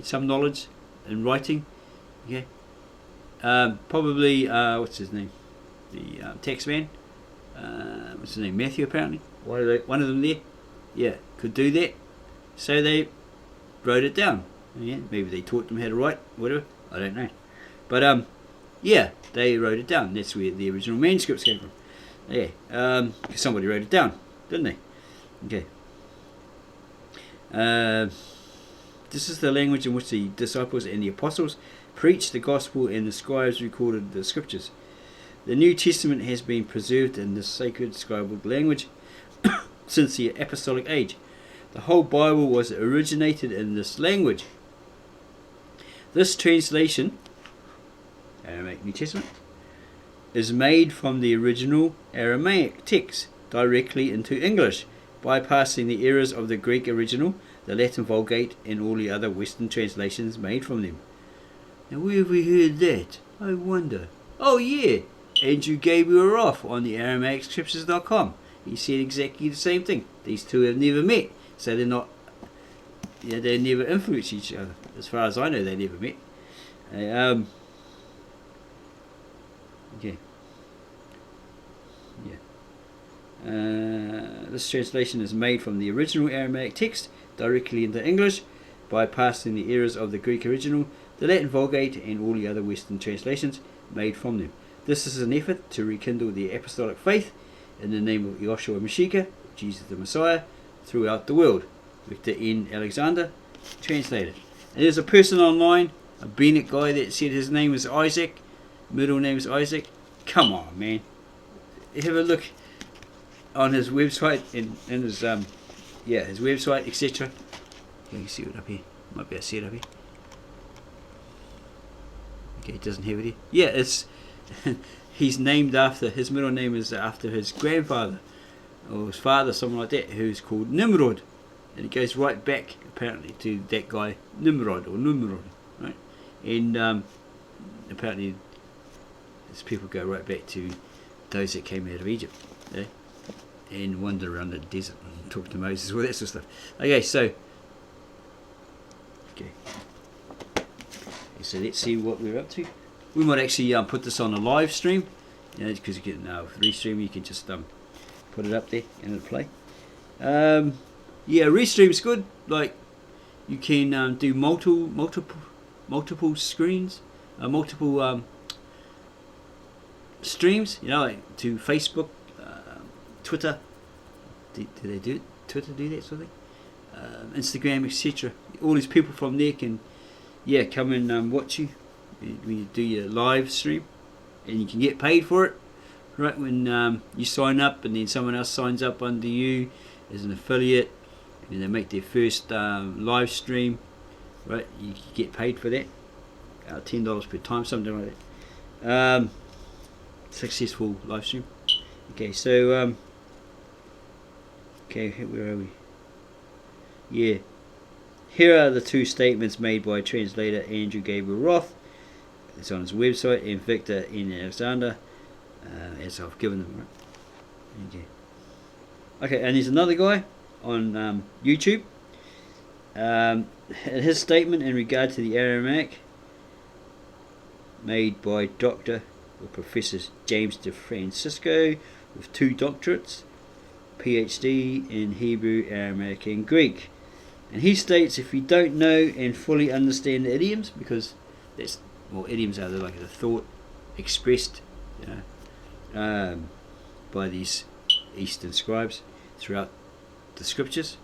some knowledge in writing. Okay, probably what's his name, the tax man, what's his name, Matthew, apparently one of them there, yeah, could do that, so they wrote it down. Yeah, maybe they taught them how to write, whatever, I don't know, but yeah, they wrote it down. That's where the original manuscripts came from. Yeah, because somebody wrote it down, didn't they? Okay. This is the language in which the disciples and the apostles preached the gospel, and the scribes recorded the scriptures. The New Testament has been preserved in this sacred scribal language since the apostolic age. The whole Bible was originated in this language. This translation, Aramaic New Testament, is made from the original Aramaic text directly into English, bypassing the errors of the Greek original, the Latin Vulgate, and all the other Western translations made from them. Now, where have we heard that? I wonder. Oh yeah, Andrew Gabriel Roth on the AramaicScriptures.com. He said exactly the same thing. These two have never met, so they're not. Yeah, they never influence each other. As far as I know, they never met. Okay. Yeah. This translation is made from the original Aramaic text directly into English, bypassing the errors of the Greek original, the Latin Vulgate, and all the other Western translations made from them. This is an effort to rekindle the apostolic faith in the name of Yeshua Mashiach, Jesus the Messiah, throughout the world. Victor N. Alexander, translated. And there's a person online, a Bennett guy, that said his name is Isaac, middle name is Isaac. Come on, man. Have a look on his website and his his website, etc. You can see it up here. Might be able to see it up here. Okay, it doesn't have it here. Yeah, it's he's named after, his middle name is after his grandfather or his father, something like that, who's called Nimrod, and it goes right back apparently to that guy Nimrod, right? And apparently these people go right back to those that came out of Egypt, and wander around the desert and talk to Moses, all that sort of stuff. Okay, so let's see what we're up to. We might actually put this on a live stream, because you can restream. You can just put it up there and it'll play. Restream's good. Like, you can do multiple screens, multiple streams. Like to Facebook, Twitter. Do they do it? Twitter do that sort of thing? Instagram, etc. All these people from there can come and watch you when you do your live stream, and you can get paid for it, right? When you sign up, and then someone else signs up under you as an affiliate, and they make their first live stream, right? You get paid for that, $10 per time, something like that. Successful live stream. Okay, so where are we? Yeah. Here are the two statements made by translator Andrew Gabriel Roth. It's on his website, and Victor N. Alexander, as I've given them. Right? Okay, and there's another guy on YouTube. His statement in regard to the Aramaic made by Dr. or Professor James DeFrancisco with 2 doctorates, PhD in Hebrew, Aramaic and Greek. And he states, if you don't know and fully understand the idioms, because idioms are like the thought expressed by these Eastern scribes throughout the scriptures,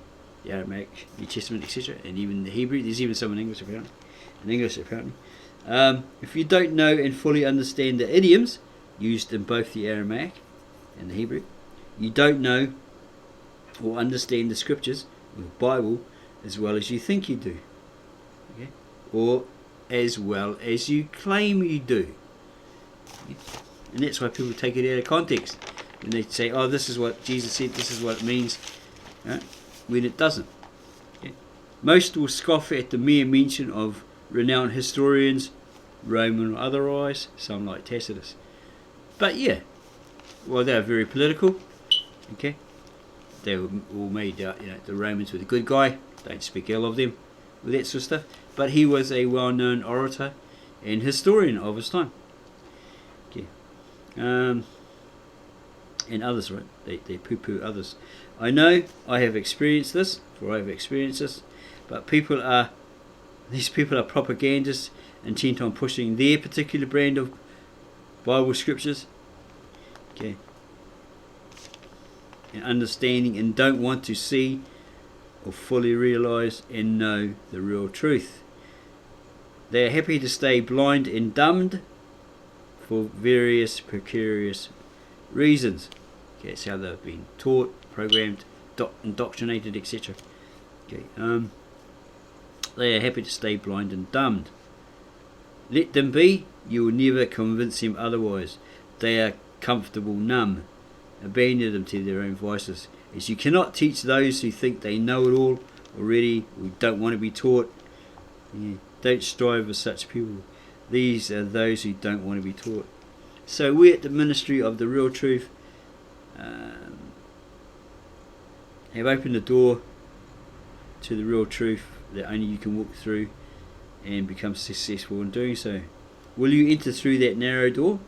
the Aramaic, New Testament, etc., and even the Hebrew. There's even some in English apparently. If you don't know and fully understand the idioms used in both the Aramaic and the Hebrew, you don't know or understand the scriptures or the Bible as well as you think you do, okay? Or as well as you claim you do. And that's why people take it out of context when they say, oh, this is what Jesus said, this is what it means, when it doesn't. Okay? Most will scoff at the mere mention of renowned historians, Roman or otherwise, some like Tacitus. But yeah, well, they're very political. Okay, they were all made out. The Romans were the good guy. Don't speak ill of them, with that sort of stuff. But he was a well-known orator and historian of his time. Okay, and others, right? They poo-poo others. I know I have experienced this, but these people are propagandists intent on pushing their particular brand of Bible scriptures, okay, and understanding, and don't want to see or fully realize and know the real truth. They are happy to stay blind and dumbed for various precarious reasons. Okay, that's how they've been taught, programmed, indoctrinated, etc. Okay, they are happy to stay blind and dumbed. Let them be. You will never convince them otherwise. They are comfortable numb. Abandon them to their own vices, as you cannot teach those who think they know it all already or don't want to be taught. Don't strive with such people. These are those who don't want to be taught. So we at the Ministry of the Real Truth have opened the door to the real truth that only you can walk through and become successful in doing so. Will you enter through that narrow door?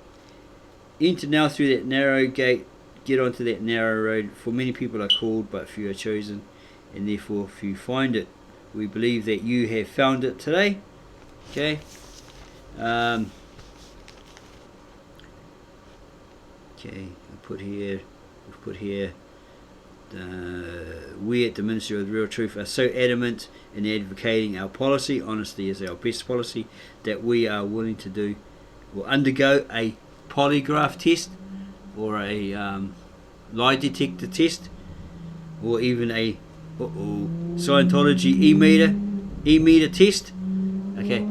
Enter now through that narrow gate. Get onto that narrow road, for many people are called but few are chosen, and therefore few find it. We believe that you have found it today. Okay. Okay, we've put here we at the Ministry of the Real Truth are so adamant in advocating our policy, honesty is our best policy, that we are willing to do or undergo a polygraph test, or a lie detector test, or even a Scientology e-meter test. Okay,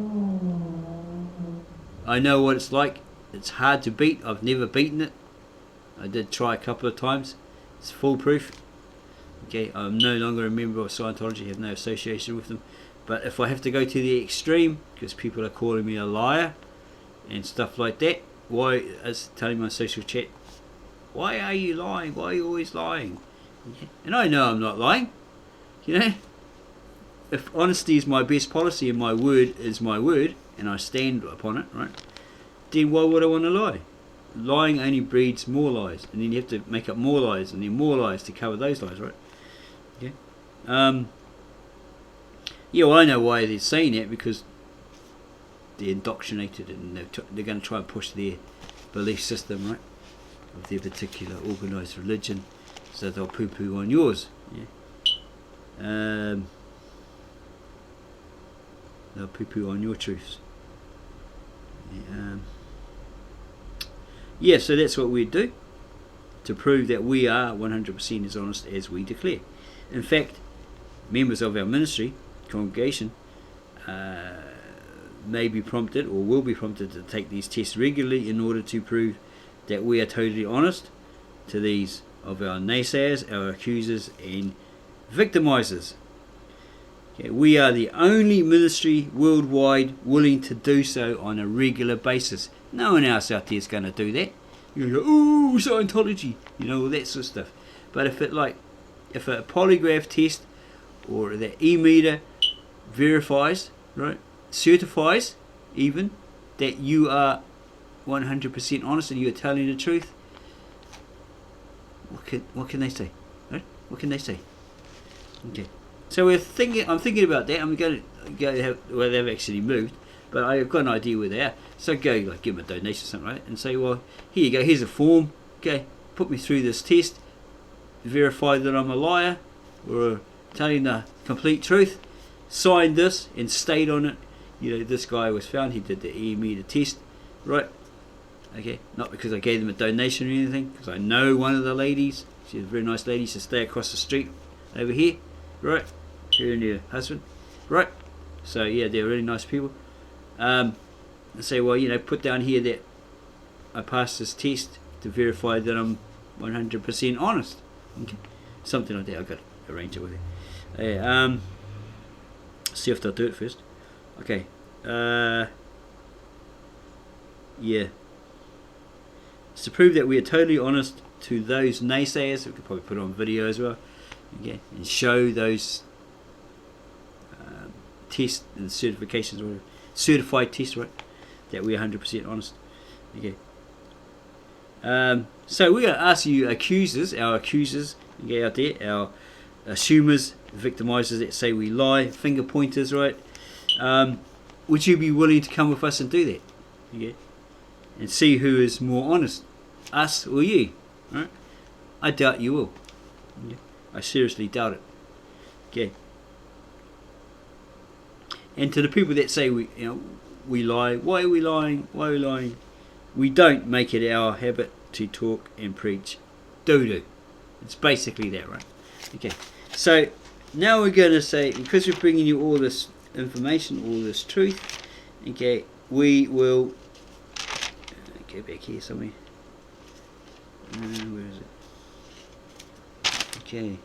I know what it's like. It's hard to beat. I've never beaten it. I did try a couple of times. It's foolproof. Okay, I'm no longer a member of Scientology, have no association with them. But if I have to go to the extreme, because people are calling me a liar and stuff like that, why, as telling my social chat, why are you lying? Why are you always lying? And I know I'm not lying. If honesty is my best policy and my word is my word, and I stand upon it, right, then why would I want to lie? Lying only breeds more lies, and then you have to make up more lies and then more lies to cover those lies, right? Okay. Yeah, well, I know why they're saying that, because they're indoctrinated and they're going to try and push their belief system, right, of their particular organised religion, so they'll poo-poo on yours. Yeah. They'll poo-poo on your truths. Yeah, so that's what we do to prove that we are 100% as honest as we declare. In fact, members of our ministry, congregation, may be prompted or will be prompted to take these tests regularly in order to prove that we are totally honest to these of our naysayers, our accusers and victimizers. Okay, we are the only ministry worldwide willing to do so on a regular basis. No one else out there is going to do that. You go, ooh, Scientology, all that sort of stuff. But if a polygraph test or the e-meter verifies, right, certifies even that you are 100% honest and you are telling the truth, what can they say? Right? What can they say? Okay. So I'm thinking about that. I'm going to go have, well, they've actually moved, but I've got an idea where they are. So go like give them a donation or something like that, and say, well, here you go. Here's a form. Okay, put me through this test. Verify that I'm a liar or telling the complete truth. Sign this and state on it, this guy was found. He did the EME, the test, right? Okay, not because I gave them a donation or anything, because I know one of the ladies. She's a very nice lady. She stay across the street over here, right? Her and her husband, right? So yeah, they're really nice people. Say, well, put down here that I passed this test to verify that I'm 100% honest. Okay, something like that. I've got to arrange it with her. See if they'll do it first. Okay. Yeah. It's to prove that we are totally honest to those naysayers. We could probably put it on video as well. Okay, and show those tests and certifications or certified tests, right? That we are 100% honest. Okay. So we're going to ask you accusers, okay, out there, our assumers, victimizers that say we lie, finger pointers, right? Would you be willing to come with us and do that? Okay. And see who is more honest, us or you, right? I doubt you will. Okay. I seriously doubt it. Okay. And to the people that say we lie, why are we lying? Why are we lying? We don't make it our habit to talk and preach doo-doo. It's basically that, right? Okay. So now we're going to say, because we're bringing you all this information, all this truth, okay, we will go back here somewhere. Where is it? Okay.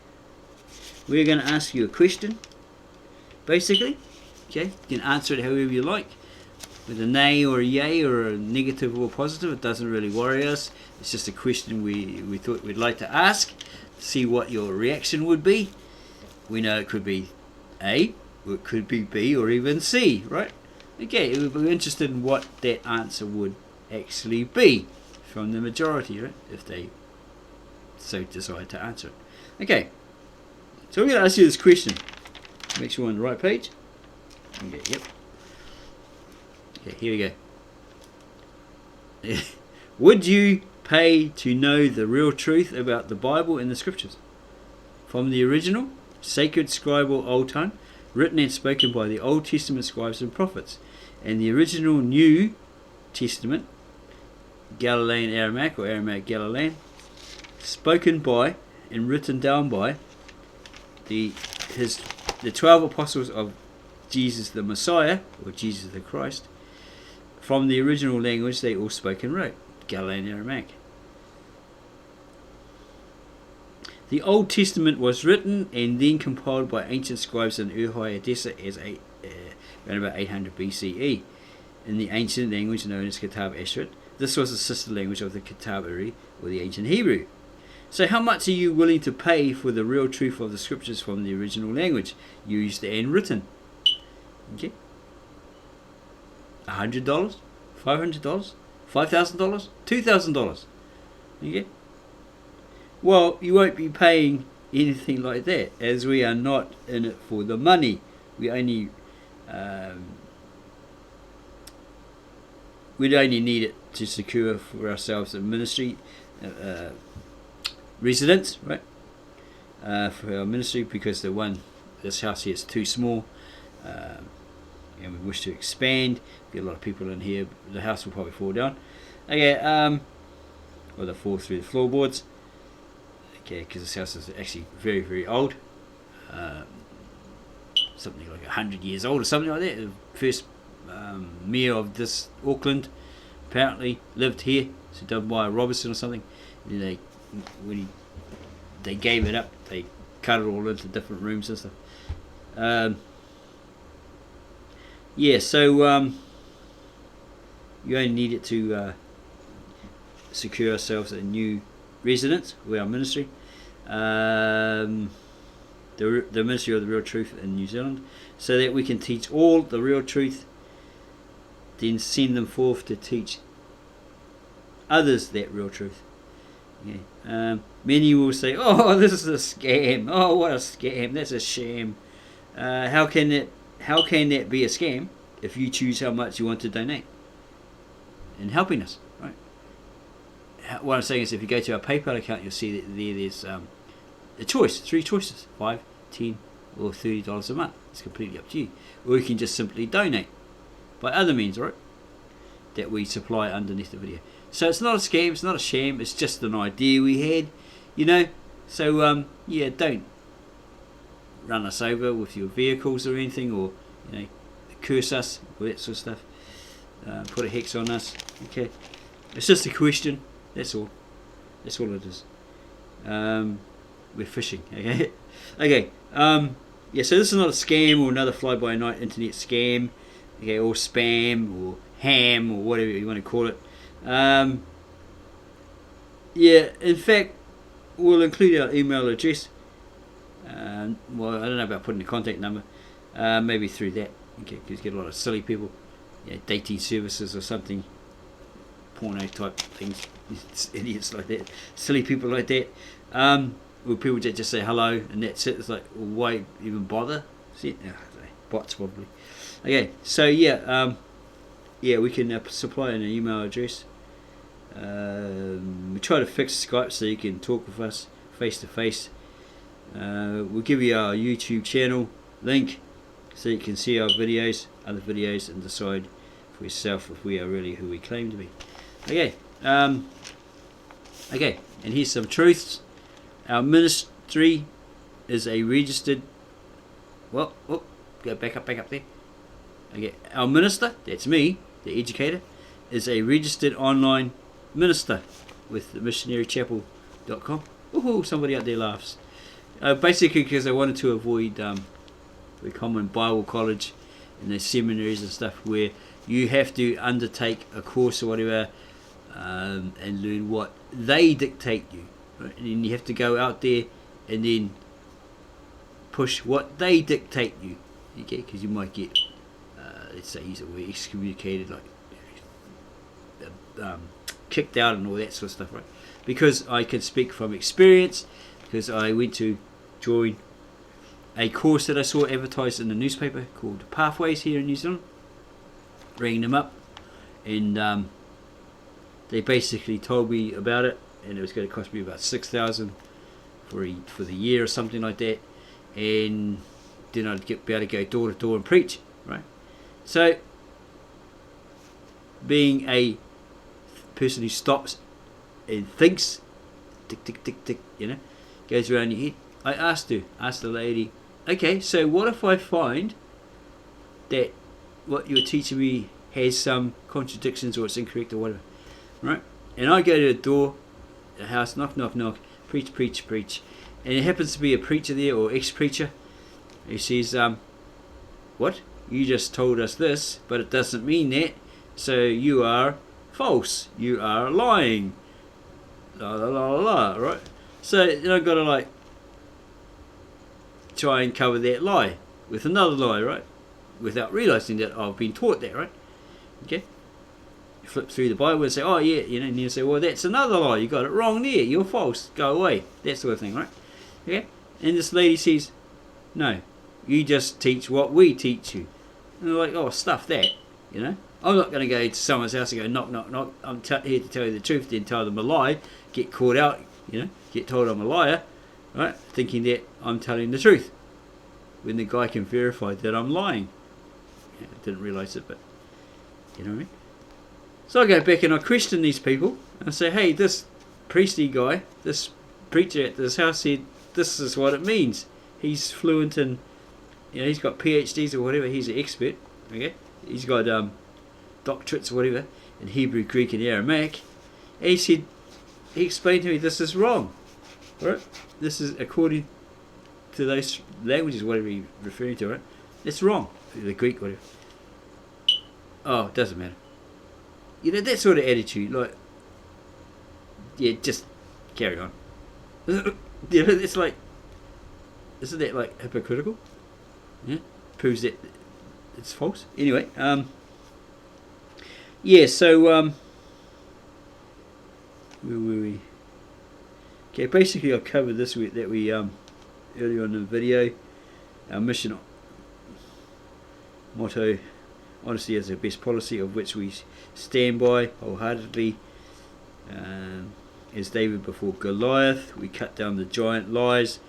We're going to ask you a question, basically. Okay, you can answer it however you like, with a nay or a yay or a negative or a positive. It doesn't really worry us. It's just a question we thought we'd like to ask, see what your reaction would be. We know it could be A, or it could be B, or even C, right? Okay, we're interested in what that answer would actually be from the majority, right? If they so decide to answer it. Okay, so we're going to ask you this question. Make sure we're on the right page. Okay, yep. Okay, here we go. Would you pay to know the real truth about the Bible and the Scriptures? From the original, sacred scribal Old Tongue, written and spoken by the Old Testament scribes and prophets, and the original New Testament, Galilean Aramaic or Aramaic Galilean, spoken by and written down by the 12 apostles of Jesus the Messiah, or Jesus the Christ, from the original language they all spoke and wrote, Galilean Aramaic. The Old Testament was written and then compiled by ancient scribes in Ur-Edessa as around about 800 BCE in the ancient language known as Kitab Ashrit. This was the sister language of the Kitab Uri, or the ancient Hebrew. So how much are you willing to pay for the real truth of the Scriptures from the original language, used and written? Okay. $100, $500, $5,000, $2,000. Okay. Well, you won't be paying anything like that, as we are not in it for the money. We only we'd only need it to secure for ourselves a ministry residence, right? For our ministry, because this house here is too small. And we wish to expand, get a lot of people in here, the house will probably fall down. Okay, or they'll fall through the floorboards. Okay, because this house is actually very, very old. Something like 100 years old or something like that. The first mayor of this Auckland apparently lived here. So done by Robertson or something. And when they gave it up, they cut it all into different rooms and stuff. Yeah, so you only need it to secure ourselves a new residence with our ministry, the Ministry of the Real Truth in New Zealand, so that we can teach all the real truth then send them forth to teach others that real truth. Yeah. Many will say, "Oh, this is a scam. Oh, what a scam! That's a sham. How can that be a scam if you choose how much you want to donate in helping us?" Right. What I'm saying is, if you go to our PayPal account, you'll see that there's a choice, 3 choices: $5, $10, or $30 a month. It's completely up to you. Or you can just simply donate by other means, right? That we supply underneath the video. So it's not a scam, it's not a sham, it's just an idea we had, you know. So yeah, don't run us over with your vehicles or anything, or you know, curse us, or that sort of stuff. Put a hex on us. Okay, it's just a question. That's all. That's all it is. We're fishing. Okay. Okay. Yeah. So this is not a scam or another fly-by-night internet scam. Okay, or spam or ham or whatever you want to call it. Yeah, in fact, we'll include our email address. Well, I don't know about putting a contact number. Maybe through that. Okay, because you get a lot of silly people. Yeah, dating services or something. Porno type things. Idiots like that. Silly people like that. Where people just say hello and that's it. It's like, well, why even bother? See? Bots probably. Okay, so yeah. Yeah, we can supply an email address. We try to fix Skype so you can talk with us face to face. We'll give you our YouTube channel link so you can see our videos, other videos, and decide for yourself if we are really who we claim to be. Okay, okay, and here's some truths. Our ministry is a registered. Well, oh, go back up there. Okay, our minister, that's me, the educator, is a registered online minister with missionarychapel.com. Ooh, somebody out there laughs. Basically because I wanted to avoid the common Bible college and the seminaries and stuff where you have to undertake a course or whatever and learn what they dictate you. Right? And then you have to go out there and then push what they dictate you. Okay, because you might get let's say we're excommunicated, like kicked out and all that sort of stuff, right? Because I can speak from experience, because I went to join a course that I saw advertised in the newspaper called Pathways here in New Zealand. Rang them up, and they basically told me about it, and it was going to cost me about $6,000 for the year or something like that, and then I'd be able to go door to door and preach, right? So, being a person who stops and thinks, tick, tick, tick, tick, you know, goes around your head, I asked the lady, okay, so what if I find that what you're teaching me has some contradictions or it's incorrect or whatever, right? And I go to the door, the house, knock, knock, knock, preach, preach, preach, and it happens to be a preacher there or ex-preacher who says, what? You just told us this, but it doesn't mean that, so you are false, you are lying, la la la la, right? So I've got to like try and cover that lie with another lie, right? Without realising that I've been taught that, right? Okay? You flip through the Bible and say, oh yeah, you know, and you say, well, that's another lie, you got it wrong there, you're false, go away, that sort of thing, right? Okay? And this lady says, no, you just teach what we teach you. And they're like, oh, stuff that, you know. I'm not going to go to someone's house and go knock, knock, knock. I'm here to tell you the truth, then tell them a lie, get caught out, you know, get told I'm a liar, right? Thinking that I'm telling the truth, when the guy can verify that I'm lying. Yeah, I didn't realise it, but you know what I mean. So I go back and I question these people and I say, hey, this priesty guy, this preacher at this house said this is what it means. He's fluent in, you know, he's got PhDs or whatever. He's an expert. Okay, he's got doctorates or whatever in Hebrew, Greek, and Aramaic. And he said, he explained to me this is wrong. Right? This is according to those languages, whatever he's referring to. Right? It's wrong. The Greek, whatever. Oh, it doesn't matter. You know, that sort of attitude, like, yeah, just carry on. You know, it's like, isn't that like hypocritical? Yeah, proves that it's false. Anyway, Yeah, so where were we? Okay, basically I've covered this week that we earlier on in the video. Our mission motto: honesty is the best policy, of which we stand by wholeheartedly. As David before Goliath, we cut down the giant lies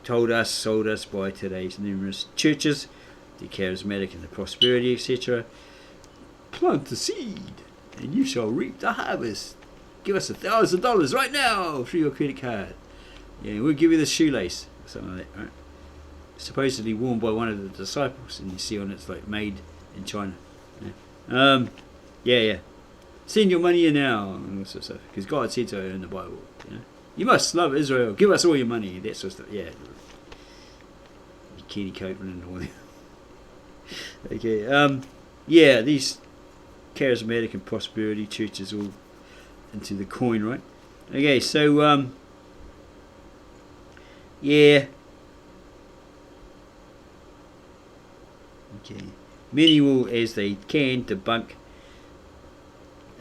sold us by today's numerous churches, the charismatic and the prosperity, etc. Plant the seed, and you shall reap the harvest. Give us $1,000 right now through your credit card. Yeah, we'll give you the shoelace, or something like that, right? Supposedly worn by one of the disciples, and you see on it's like made in China. Yeah. Send your money in now, and all sorts of stuff, because God said so in the Bible. You must love Israel. Give us all your money. That sort of stuff. Yeah. Kenny Copeland and all that. Okay. Yeah, these charismatic and prosperity churches all into the coin, right? Okay, so yeah. Okay. Many will, as they can, debunk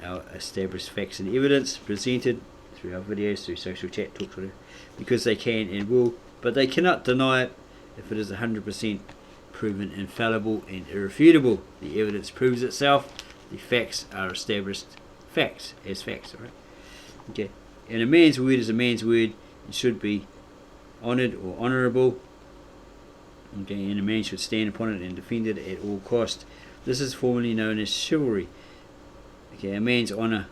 our established facts and evidence presented through our videos, through social chat, talks, whatever, because they can and will, but they cannot deny it if it is 100% proven infallible and irrefutable. The evidence proves itself. The facts are established facts as facts, alright? Okay. And a man's word is a man's word and should be honoured or honourable. Okay, and a man should stand upon it and defend it at all cost. This is formerly known as chivalry. Okay, a man's honour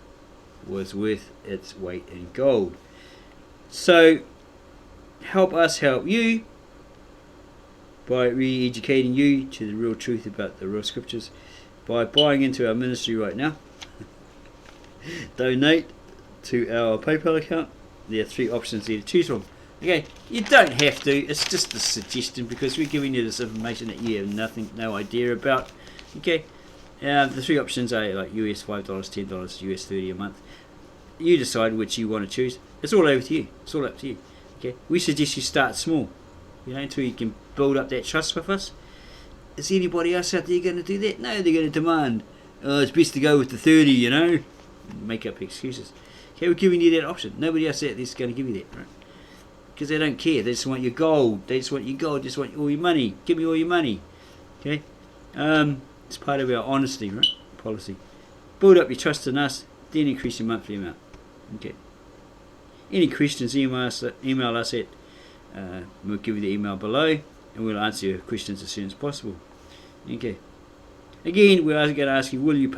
was worth its weight in gold. So, help us help you by re-educating you to the real truth about the real scriptures by buying into our ministry right now. Donate to our PayPal account. There are 3 options there to choose from. Okay, you don't have to. It's just a suggestion because we're giving you this information that you have no idea about. Okay, the 3 options are like US $5, $10, US 30 a month. You decide which you want to choose. It's all over to you. It's all up to you. Okay, we suggest you start small. Until you can build up that trust with us. Is anybody else out there going to do that? No, they're going to demand, oh, it's best to go with the 30, make up excuses. Okay, we're giving you that option. Nobody else out there is going to give you that, right? Because they don't care. They just want your gold. They just want your gold. Just want all your money. Give me all your money. Okay, it's part of our honesty, right? Policy. Build up your trust in us, then increase your monthly amount. Okay. Any questions? Email us at. We'll give you the email below, and we'll answer your questions as soon as possible. Okay. Again, we're going to ask you: will you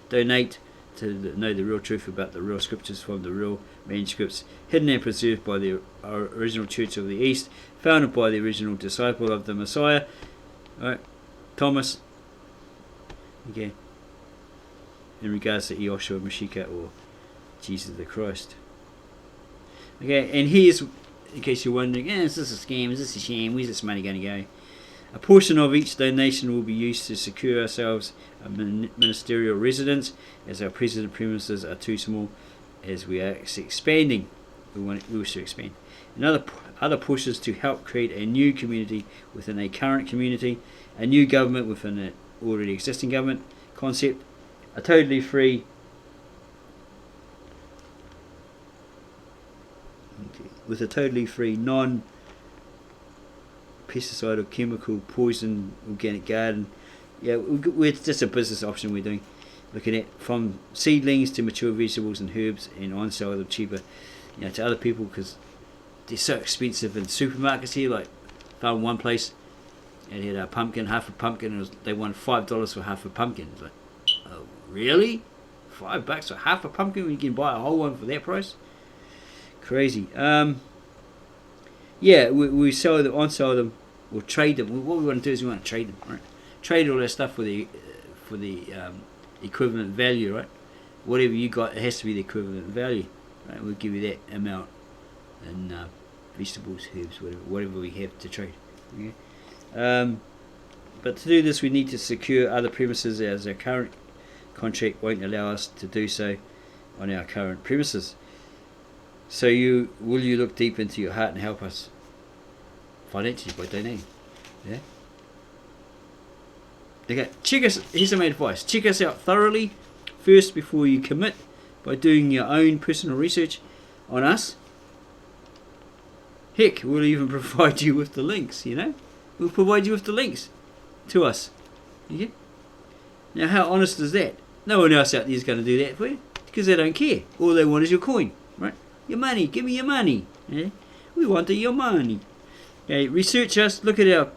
donate to know the real truth about the real scriptures from the real manuscripts, hidden and preserved by the original Church of the East, founded by the original disciple of the Messiah, right, Thomas. Okay. In regards to Yoshua Mashiach or Jesus the Christ. Okay, and here's, in case you're wondering, is this a scam? Is this a sham? Where's this money going to go? A portion of each donation will be used to secure ourselves a ministerial residence, as our present premises are too small as we are expanding. We wish to expand. And other pushes to help create a new community within a current community, a new government within an already existing government concept, a totally free non-pesticide or chemical poison organic garden. Yeah, it's just a business option we're doing, looking at from seedlings to mature vegetables and herbs, and on sell them cheaper, to other people because they're so expensive in supermarkets here. Like, found one place and had half a pumpkin, and they wanted $5 for half a pumpkin. It's like, oh really? $5 for half a pumpkin when you can buy a whole one for that price? Crazy. We sell them, on-sell them, or trade them. What we want to do is we want to trade them, right? Trade all that stuff for the equivalent value, right? Whatever you got, it has to be the equivalent value, right? We'll give you that amount in vegetables, herbs, whatever we have to trade. Okay? But to do this, we need to secure other premises, as our current contract won't allow us to do so on our current premises. So will you look deep into your heart and help us financially by donating? Yeah. Okay, here's some advice. Check us out thoroughly first before you commit by doing your own personal research on us. Heck, we'll even provide you with the links, We'll provide you with the links to us. Okay? Now, how honest is that? No one else out there is going to do that for you because they don't care. All they want is your coin, right? Your money. Give me your money. Yeah? We want your money. Okay, research us. Look at our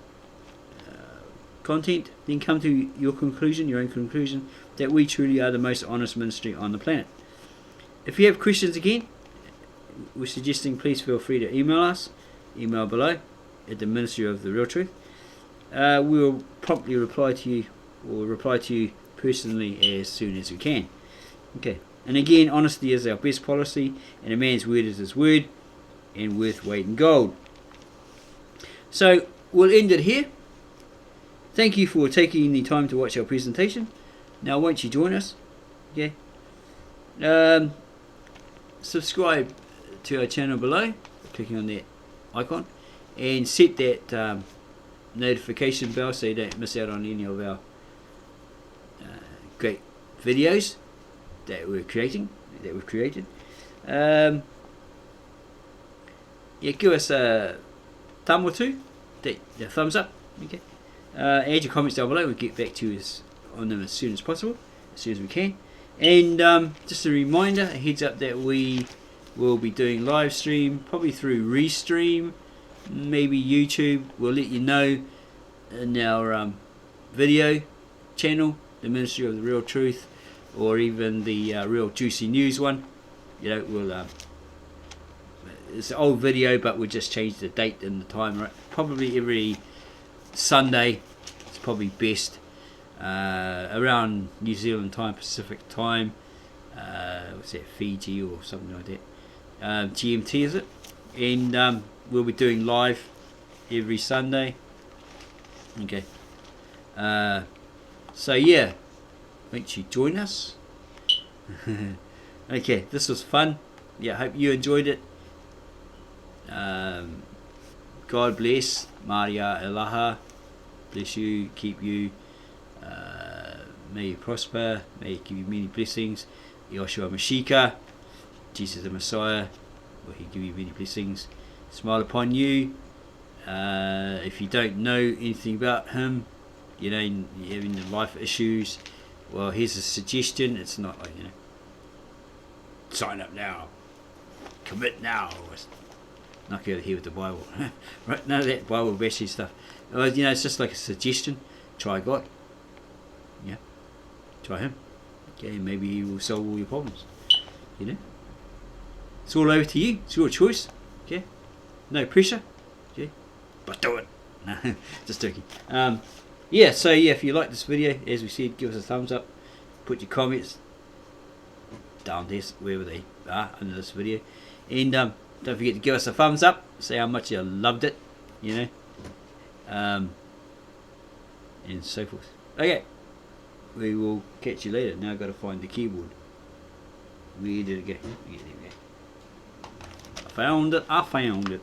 content. Then come to your own conclusion, that we truly are the most honest ministry on the planet. If you have questions again, we're suggesting please feel free to email us. Email below at the Ministry of the Real Truth. We will promptly reply to you personally as soon as we can. Okay. And again, honesty is our best policy, and a man's word is his word, and worth weight in gold. So we'll end it here. Thank you for taking the time to watch our presentation. Now, won't you join us? Okay. Subscribe to our channel below, clicking on that icon, and set that notification bell so you don't miss out on any of our great videos that we've created. Give us a thumb or two, a thumbs up. Okay. Add your comments down below. We'll get back to you on them as soon as possible, as soon as we can. And just a reminder, a heads up that we will be doing live stream, probably through Restream, maybe YouTube. We'll let you know in our video channel, the Ministry of the Real Truth, or even the Real Juicy News one. We'll it's an old video, but we'll just change the date and the time. Right, probably every Sunday. It's probably best around New Zealand time, Pacific time. What's that, Fiji or something like that? GMT is it? And we'll be doing live every Sunday. Okay. So yeah, won't you join us? Okay, this was fun. Yeah, I hope you enjoyed it. God bless. Maria Elaha. Bless you, keep you. May you prosper. May He give you many blessings. Yoshua Mashiach, Jesus the Messiah, will He give you many blessings. Smile upon you. If you don't know anything about Him, you're having life issues, well, here's a suggestion. It's not like, sign up now, commit now, knock you out of here with the Bible. Right? None of that Bible bashy stuff. It's just like a suggestion. Try God. Yeah. Try Him. Okay, maybe He will solve all your problems. It's all over to you. It's your choice. Okay. No pressure. Okay. But do it. No, just joking. If you like this video, as we said, give us a thumbs up. Put your comments down there, wherever they are, under this video. And don't forget to give us a thumbs up. Say how much you loved it. And so forth. Okay. We will catch you later. Now I've got to find the keyboard. Where did it go? I found it.